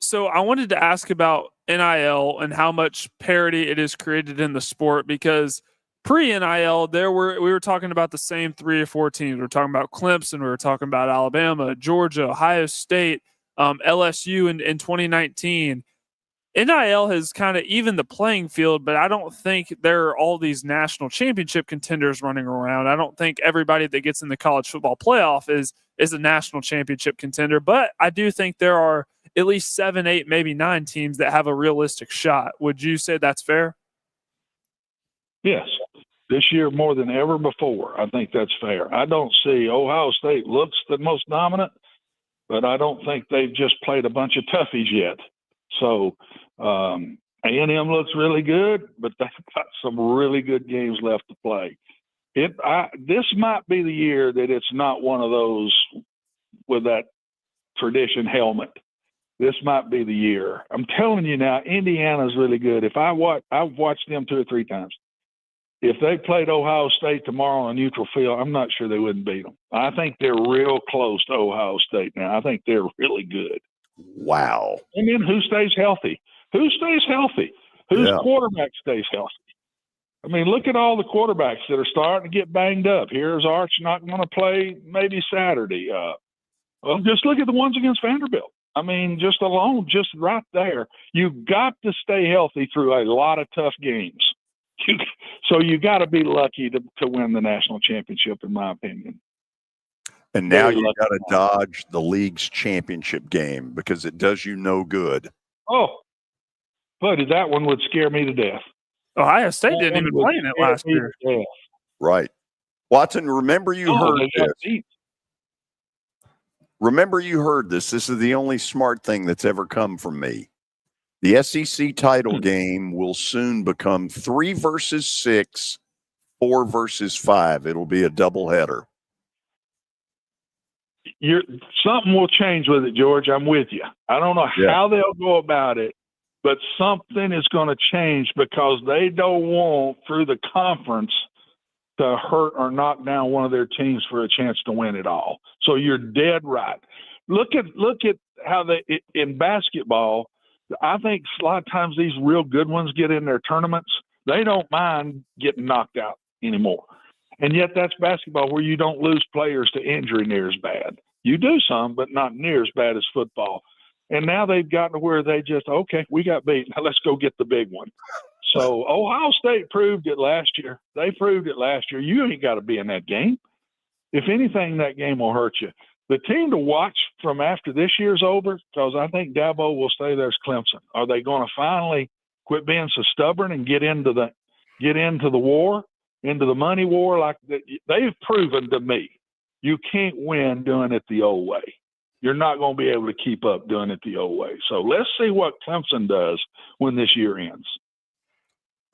Speaker 1: So I wanted to ask about NIL and how much parity it has created in the sport, because pre-NIL, we were talking about the same 3 or 4 teams. We were talking about Clemson, we were talking about Alabama, Georgia, Ohio State, LSU in 2019. NIL has kind of evened the playing field, but I don't think there are all these national championship contenders running around. I don't think everybody that gets in the college football playoff is a national championship contender, but I do think there are at least 7, 8, maybe 9 teams that have a realistic shot. Would you say that's fair?
Speaker 9: Yes. This year more than ever before. I think that's fair. I don't see Ohio State looks the most dominant, but I don't think they've just played a bunch of toughies yet. So A&M looks really good, but they've got some really good games left to play. This might be the year that it's not one of those with that tradition helmet. This might be the year. I'm telling you now, Indiana's really good. I've watched them 2 or 3 times. If they played Ohio State tomorrow on a neutral field, I'm not sure they wouldn't beat them. I think they're real close to Ohio State now. I think they're really good.
Speaker 5: Wow.
Speaker 9: And then who stays healthy? Whose quarterback stays healthy? I mean, look at all the quarterbacks that are starting to get banged up. Here's Arch not going to play maybe Saturday. Well, just look at the ones against Vanderbilt. I mean, just right there, you've got to stay healthy through a lot of tough games. So you got to be lucky to win the national championship, in my opinion.
Speaker 5: And now
Speaker 9: Very
Speaker 5: you
Speaker 9: lucky.
Speaker 5: got to dodge the league's championship game because it does you no good.
Speaker 9: Oh, buddy, that one would scare me to death.
Speaker 1: Ohio State
Speaker 9: That
Speaker 1: didn't
Speaker 9: one
Speaker 1: even
Speaker 9: would
Speaker 1: play in it
Speaker 9: scare
Speaker 1: last
Speaker 9: me
Speaker 1: year.
Speaker 9: to death.
Speaker 5: Right. Watson, remember you
Speaker 9: Oh,
Speaker 5: heard
Speaker 9: they got
Speaker 5: this.
Speaker 9: beat.
Speaker 5: Remember you heard this. This is the only smart thing that's ever come from me. The SEC title game will soon become 3 versus 6, 4 versus 5. It'll be a doubleheader.
Speaker 9: Something will change with it, George. I'm with you. I don't know how they'll go about it, but something is going to change because they don't want through the conference to hurt or knock down one of their teams for a chance to win it all. So you're dead right. Look at how in basketball, I think a lot of times these real good ones get in their tournaments. They don't mind getting knocked out anymore. And yet that's basketball where you don't lose players to injury near as bad. You do some, but not near as bad as football. And now they've gotten to where they just, okay, we got beat. Now let's go get the big one. So Ohio State proved it last year. They proved it last year. You ain't got to be in that game. If anything, that game will hurt you. The team to watch from after this year's over, because I think Dabo will stay there, is Clemson. Are they going to finally quit being so stubborn and get into the war, into the money war? Like they've proven to me, you can't win doing it the old way. You're not going to be able to keep up doing it the old way. So let's see what Clemson does when this year ends.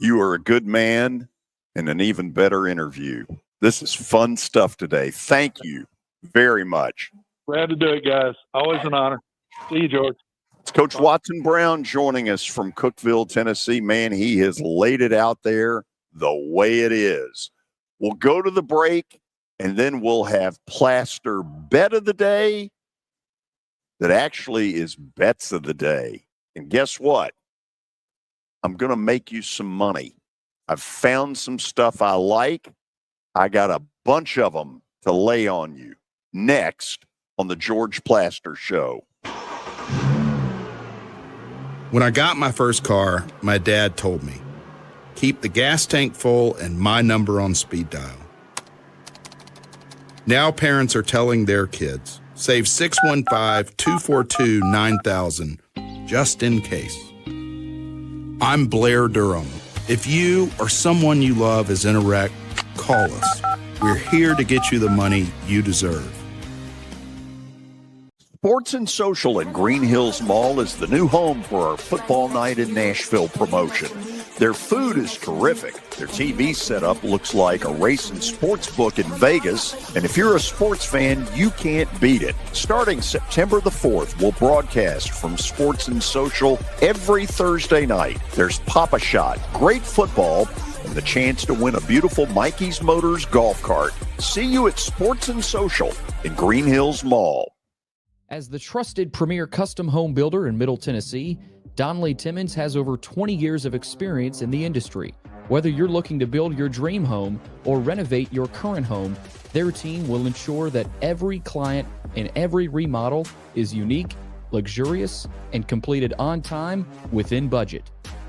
Speaker 5: You are a good man and an even better interview. This is fun stuff today. Thank you very much.
Speaker 9: Glad to do it, guys. Always an honor. See you, George.
Speaker 5: It's Coach Watson Brown joining us from Cookeville, Tennessee. Man, he has laid it out there the way it is. We'll go to the break, and then we'll have Plaster Bet of the Day that actually is Bets of the Day. And guess what? I'm going to make you some money. I've found some stuff I like. I got a bunch of them to lay on you. Next on the George Plaster Show.
Speaker 6: When I got my first car, my dad told me, keep the gas tank full and my number on speed dial. Now parents are telling their kids, save 615-242-9000 just in case. I'm Blair Durham. If you or someone you love is in a wreck, call us. We're here to get you the money you deserve.
Speaker 5: Sports and Social at Green Hills Mall is the new home for our Football Night in Nashville promotion. Their food is terrific. Their TV setup looks like a race and sports book in Vegas. And if you're a sports fan, you can't beat it. Starting September the 4th, we'll broadcast from Sports and Social every Thursday night. There's Pop-A-Shot, great football, and the chance to win a beautiful Mikey's Motors golf cart. See you at Sports and Social in Green Hills Mall.
Speaker 10: As the trusted premier custom home builder in Middle Tennessee, Donnelly Timmons has over 20 years of experience in the industry. Whether you're looking to build your dream home or renovate your current home, their team will ensure that every client and every remodel is unique, luxurious, and completed on time within budget.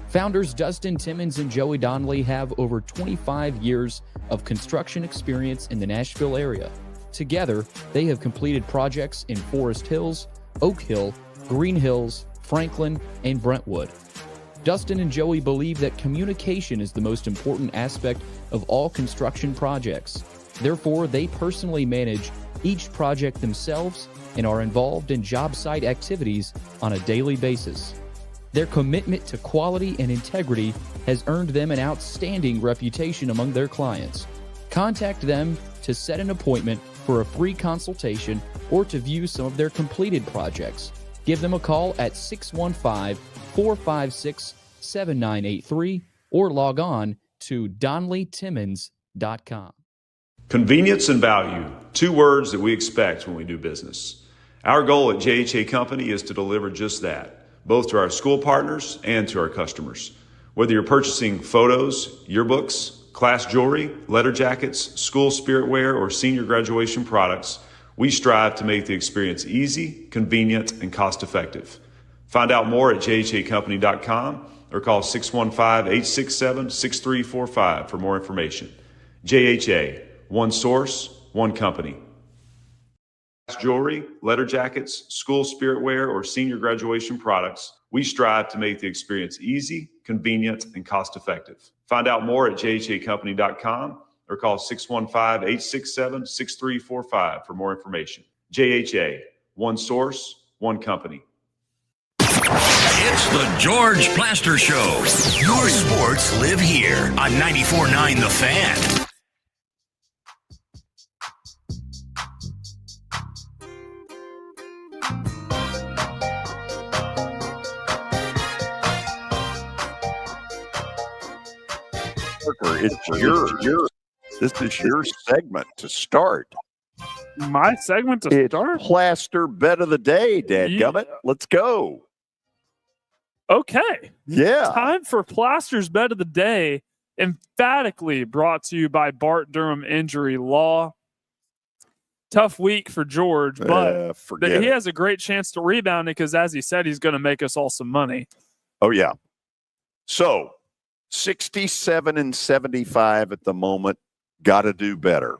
Speaker 10: Founders Dustin Timmons and Joey Donnelly have over 25 years of construction experience in the Nashville area. Together, they have completed projects in Forest Hills, Oak Hill, Green Hills, Franklin, and Brentwood. Dustin and Joey believe that communication is the most important aspect of all construction projects. Therefore, they personally manage each project themselves and are involved in job site activities on a daily basis. Their commitment to quality and integrity has earned them an outstanding reputation among their clients. Contact them to set an appointment for a free consultation or to view some of their completed projects. Give them a call at 615-456-7983 or log on to DonnellyTimmons.com.
Speaker 11: Convenience and value, two words that we expect when we do business. Our goal at JHA Company is to deliver just that, both to our school partners and to our customers. Whether you're purchasing photos, yearbooks, class jewelry, letter jackets, school spirit wear, or senior graduation products, we strive to make the experience easy, convenient, and cost-effective. Find out more at jhacompany.com or call 615-867-6345 for more information. JHA, one source, one company. Jewelry, letter jackets, school spirit wear, or senior graduation products, we strive to make the experience easy, convenient, and cost-effective. Find out more at jhacompany.com or call 615-867-6345 for more information. JHA, one source, one company.
Speaker 2: It's the George Plaster Show. Your sports live here on 94.9 The Fan.
Speaker 5: This is your segment to start.
Speaker 1: My segment to start?
Speaker 5: Plaster bet of the day, dadgummit. Let's go.
Speaker 1: Okay.
Speaker 5: Yeah.
Speaker 1: Time for Plaster's bet of the day, emphatically brought to you by Bart Durham Injury Law. Tough week for George, but he has a great chance to rebound it because, as he said, he's going to make us all some money.
Speaker 5: Oh, yeah. So, 67 and 75 at the moment. Got to do better.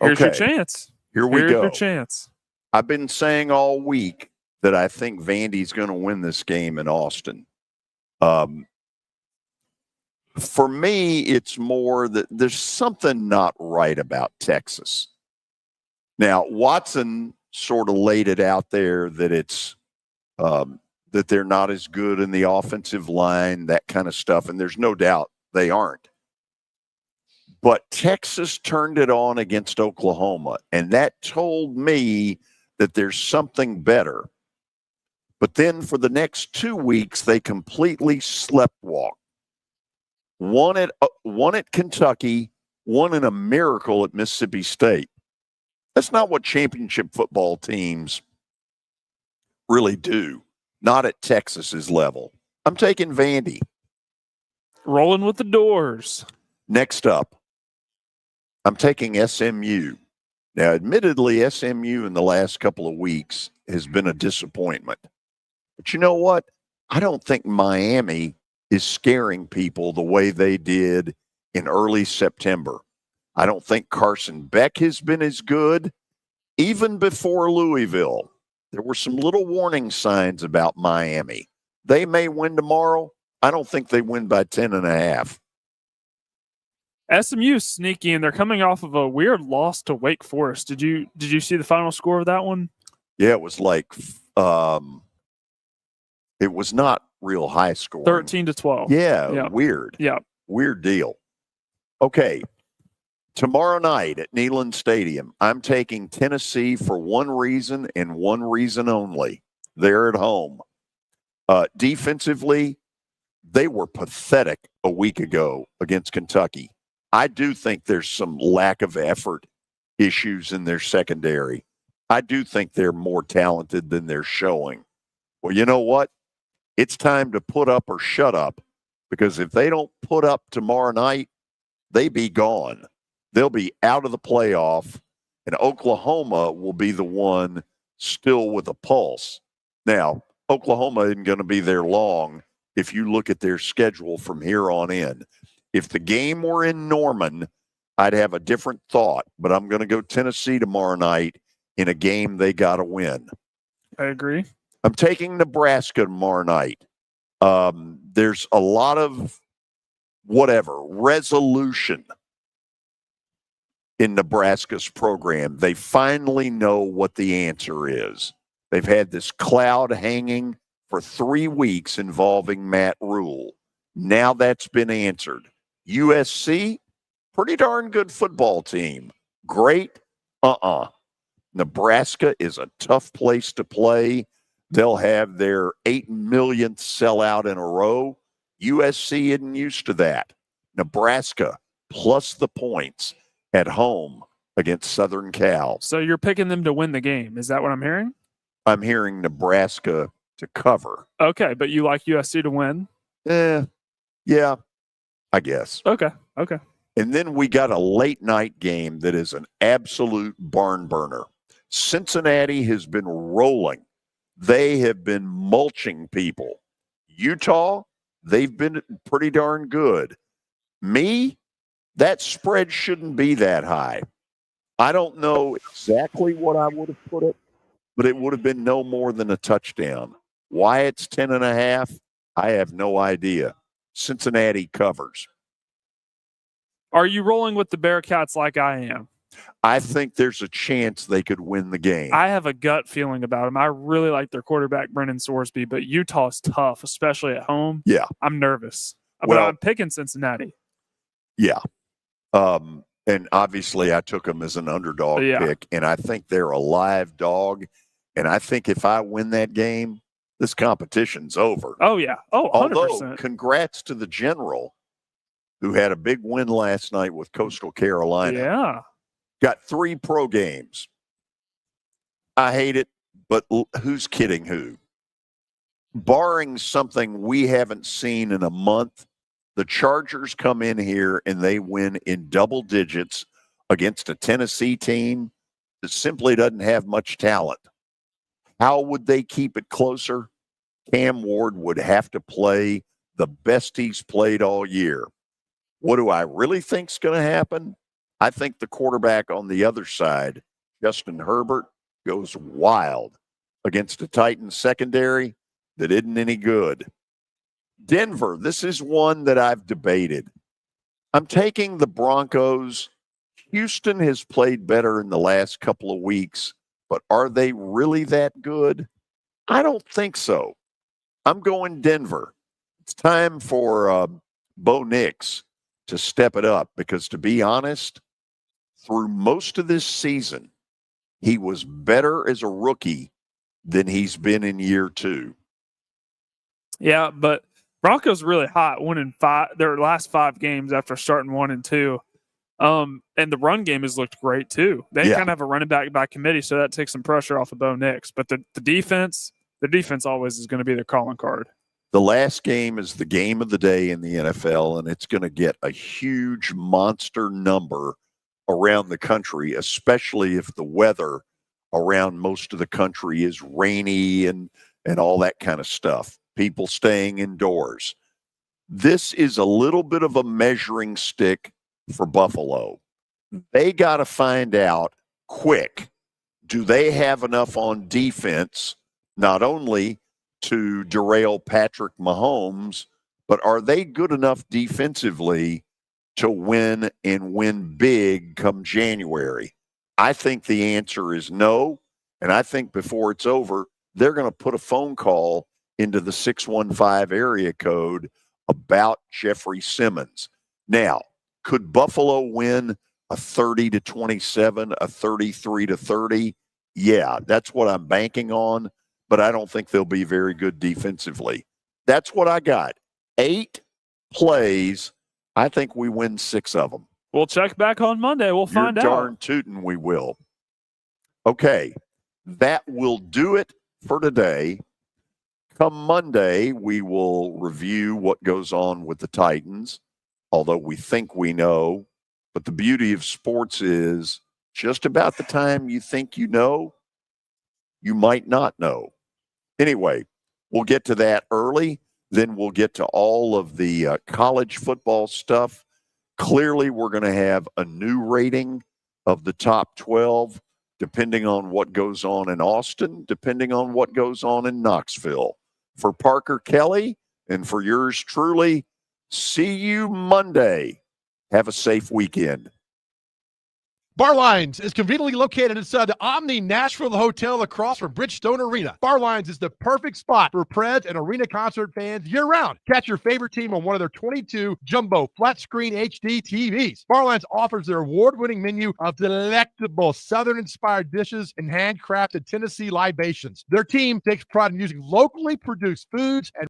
Speaker 1: Here's your chance.
Speaker 5: Here we go.
Speaker 1: Here's your chance.
Speaker 5: I've been saying all week that I think Vandy's going to win this game in Austin. For me, it's more that there's something not right about Texas. Now, Watson sort of laid it out there that it's that they're not as good in the offensive line, that kind of stuff, and there's no doubt they aren't. But Texas turned it on against Oklahoma, and that told me that there's something better. But then for the next 2 weeks, they completely sleptwalked. One at Kentucky, one in a miracle at Mississippi State. That's not what championship football teams really do. Not at Texas's level. I'm taking Vandy.
Speaker 1: Rolling with the doors.
Speaker 5: Next up, I'm taking SMU. Now, admittedly, SMU in the last couple of weeks has been a disappointment. But you know what? I don't think Miami is scaring people the way they did in early September. I don't think Carson Beck has been as good. Even before Louisville, there were some little warning signs about Miami. They may win tomorrow. I don't think they win by 10.5.
Speaker 1: SMU is sneaky, and they're coming off of a weird loss to Wake Forest. Did you see the final score of that one?
Speaker 5: Yeah, it was like it was not real high scoring.
Speaker 1: 13-12.
Speaker 5: Yeah, weird.
Speaker 1: Yeah.
Speaker 5: Weird deal. Okay. Tomorrow night at Neyland Stadium, I'm taking Tennessee for one reason and one reason only. They're at home. Defensively, they were pathetic a week ago against Kentucky. I do think there's some lack of effort issues in their secondary. I do think they're more talented than they're showing. Well, you know what? It's time to put up or shut up, because if they don't put up tomorrow night, they be gone. They'll be out of the playoff, and Oklahoma will be the one still with a pulse. Now, Oklahoma isn't going to be there long if you look at their schedule from here on in. If the game were in Norman, I'd have a different thought, but I'm going to go Tennessee tomorrow night in a game they got to win.
Speaker 1: I agree.
Speaker 5: I'm taking Nebraska tomorrow night. There's a lot of resolution in Nebraska's program. They finally know what the answer is. They've had this cloud hanging for 3 weeks involving Matt Rule. Now that's been answered. USC, pretty darn good football team. Great? Nebraska is a tough place to play. They'll have their 8 millionth sellout in a row. USC isn't used to that. Nebraska plus the points at home against Southern Cal.
Speaker 1: So you're picking them to win the game. Is that what I'm hearing?
Speaker 5: I'm hearing Nebraska to cover.
Speaker 1: Okay, but you like USC to win?
Speaker 5: Yeah, I guess.
Speaker 1: Okay.
Speaker 5: And then we got a late night game that is an absolute barn burner. Cincinnati has been rolling. They have been mulching people. Utah, they've been pretty darn good. That spread shouldn't be that high. I don't know exactly what I would have put it, but it would have been no more than a touchdown. Why it's 10.5, I have no idea. Cincinnati covers.
Speaker 1: Are you rolling with the Bearcats like I am?
Speaker 5: I think there's a chance they could win the game.
Speaker 1: I have a gut feeling about them. I really like their quarterback, Brennan Sorsby, but Utah's tough, especially at home.
Speaker 5: Yeah.
Speaker 1: I'm nervous. But
Speaker 5: Well,
Speaker 1: I'm picking Cincinnati.
Speaker 5: Yeah. And obviously I took them as an underdog pick, and I think they're a live dog. And I think if I win that game, this competition's over.
Speaker 1: Oh, yeah. Oh, 100%.
Speaker 5: Although, congrats to the General, who had a big win last night with Coastal Carolina.
Speaker 1: Yeah.
Speaker 5: Got 3 pro games. I hate it, but who's kidding who? Barring something we haven't seen in a month, the Chargers come in here and they win in double digits against a Tennessee team that simply doesn't have much talent. How would they keep it closer? Cam Ward would have to play the best he's played all year. What do I really think's going to happen? I think the quarterback on the other side, Justin Herbert, goes wild against a Titans secondary that isn't any good. Denver, this is one that I've debated. I'm taking the Broncos. Houston has played better in the last couple of weeks, but are they really that good? I don't think so. I'm going Denver. It's time for Bo Nix to step it up because, to be honest, through most of this season, he was better as a rookie than he's been in year 2.
Speaker 1: Yeah, but Broncos really hot, winning their last 5 games after starting 1 and 2. And the run game has looked great too. They kind of have a running back by committee, so that takes some pressure off of Bo Nix. But the defense always is going to be their calling card.
Speaker 5: The last game is the game of the day in the NFL, and it's going to get a huge monster number around the country, especially if the weather around most of the country is rainy and all that kind of stuff. People staying indoors. This is a little bit of a measuring stick for Buffalo. They got to find out quick, do they have enough on defense, not only to derail Patrick Mahomes, but are they good enough defensively to win and win big come January? I think the answer is no, and I think before it's over, they're going to put a phone call into the 615 area code about Jeffrey Simmons. Now, could Buffalo win a 30-27, a 33-30? Yeah, that's what I'm banking on, but I don't think they'll be very good defensively. That's what I got. 8 plays. I think we win 6 of them.
Speaker 1: We'll check back on Monday. We'll find out.
Speaker 5: Darn tootin' we will. Okay, that will do it for today. Come Monday, we will review what goes on with the Titans, although we think we know. But the beauty of sports is just about the time you think you know, you might not know. Anyway, we'll get to that early. Then we'll get to all of the college football stuff. Clearly, we're going to have a new rating of the top 12, depending on what goes on in Austin, depending on what goes on in Knoxville. For Parker Kelly and for yours truly, see you Monday. Have a safe weekend.
Speaker 4: Barlines is conveniently located inside the Omni Nashville Hotel across from Bridgestone Arena. Barlines is the perfect spot for Preds and arena concert fans year-round. Catch your favorite team on one of their 22 jumbo flat-screen HD TVs. Barlines offers their award-winning menu of delectable Southern-inspired dishes and handcrafted Tennessee libations. Their team takes pride in using locally produced foods and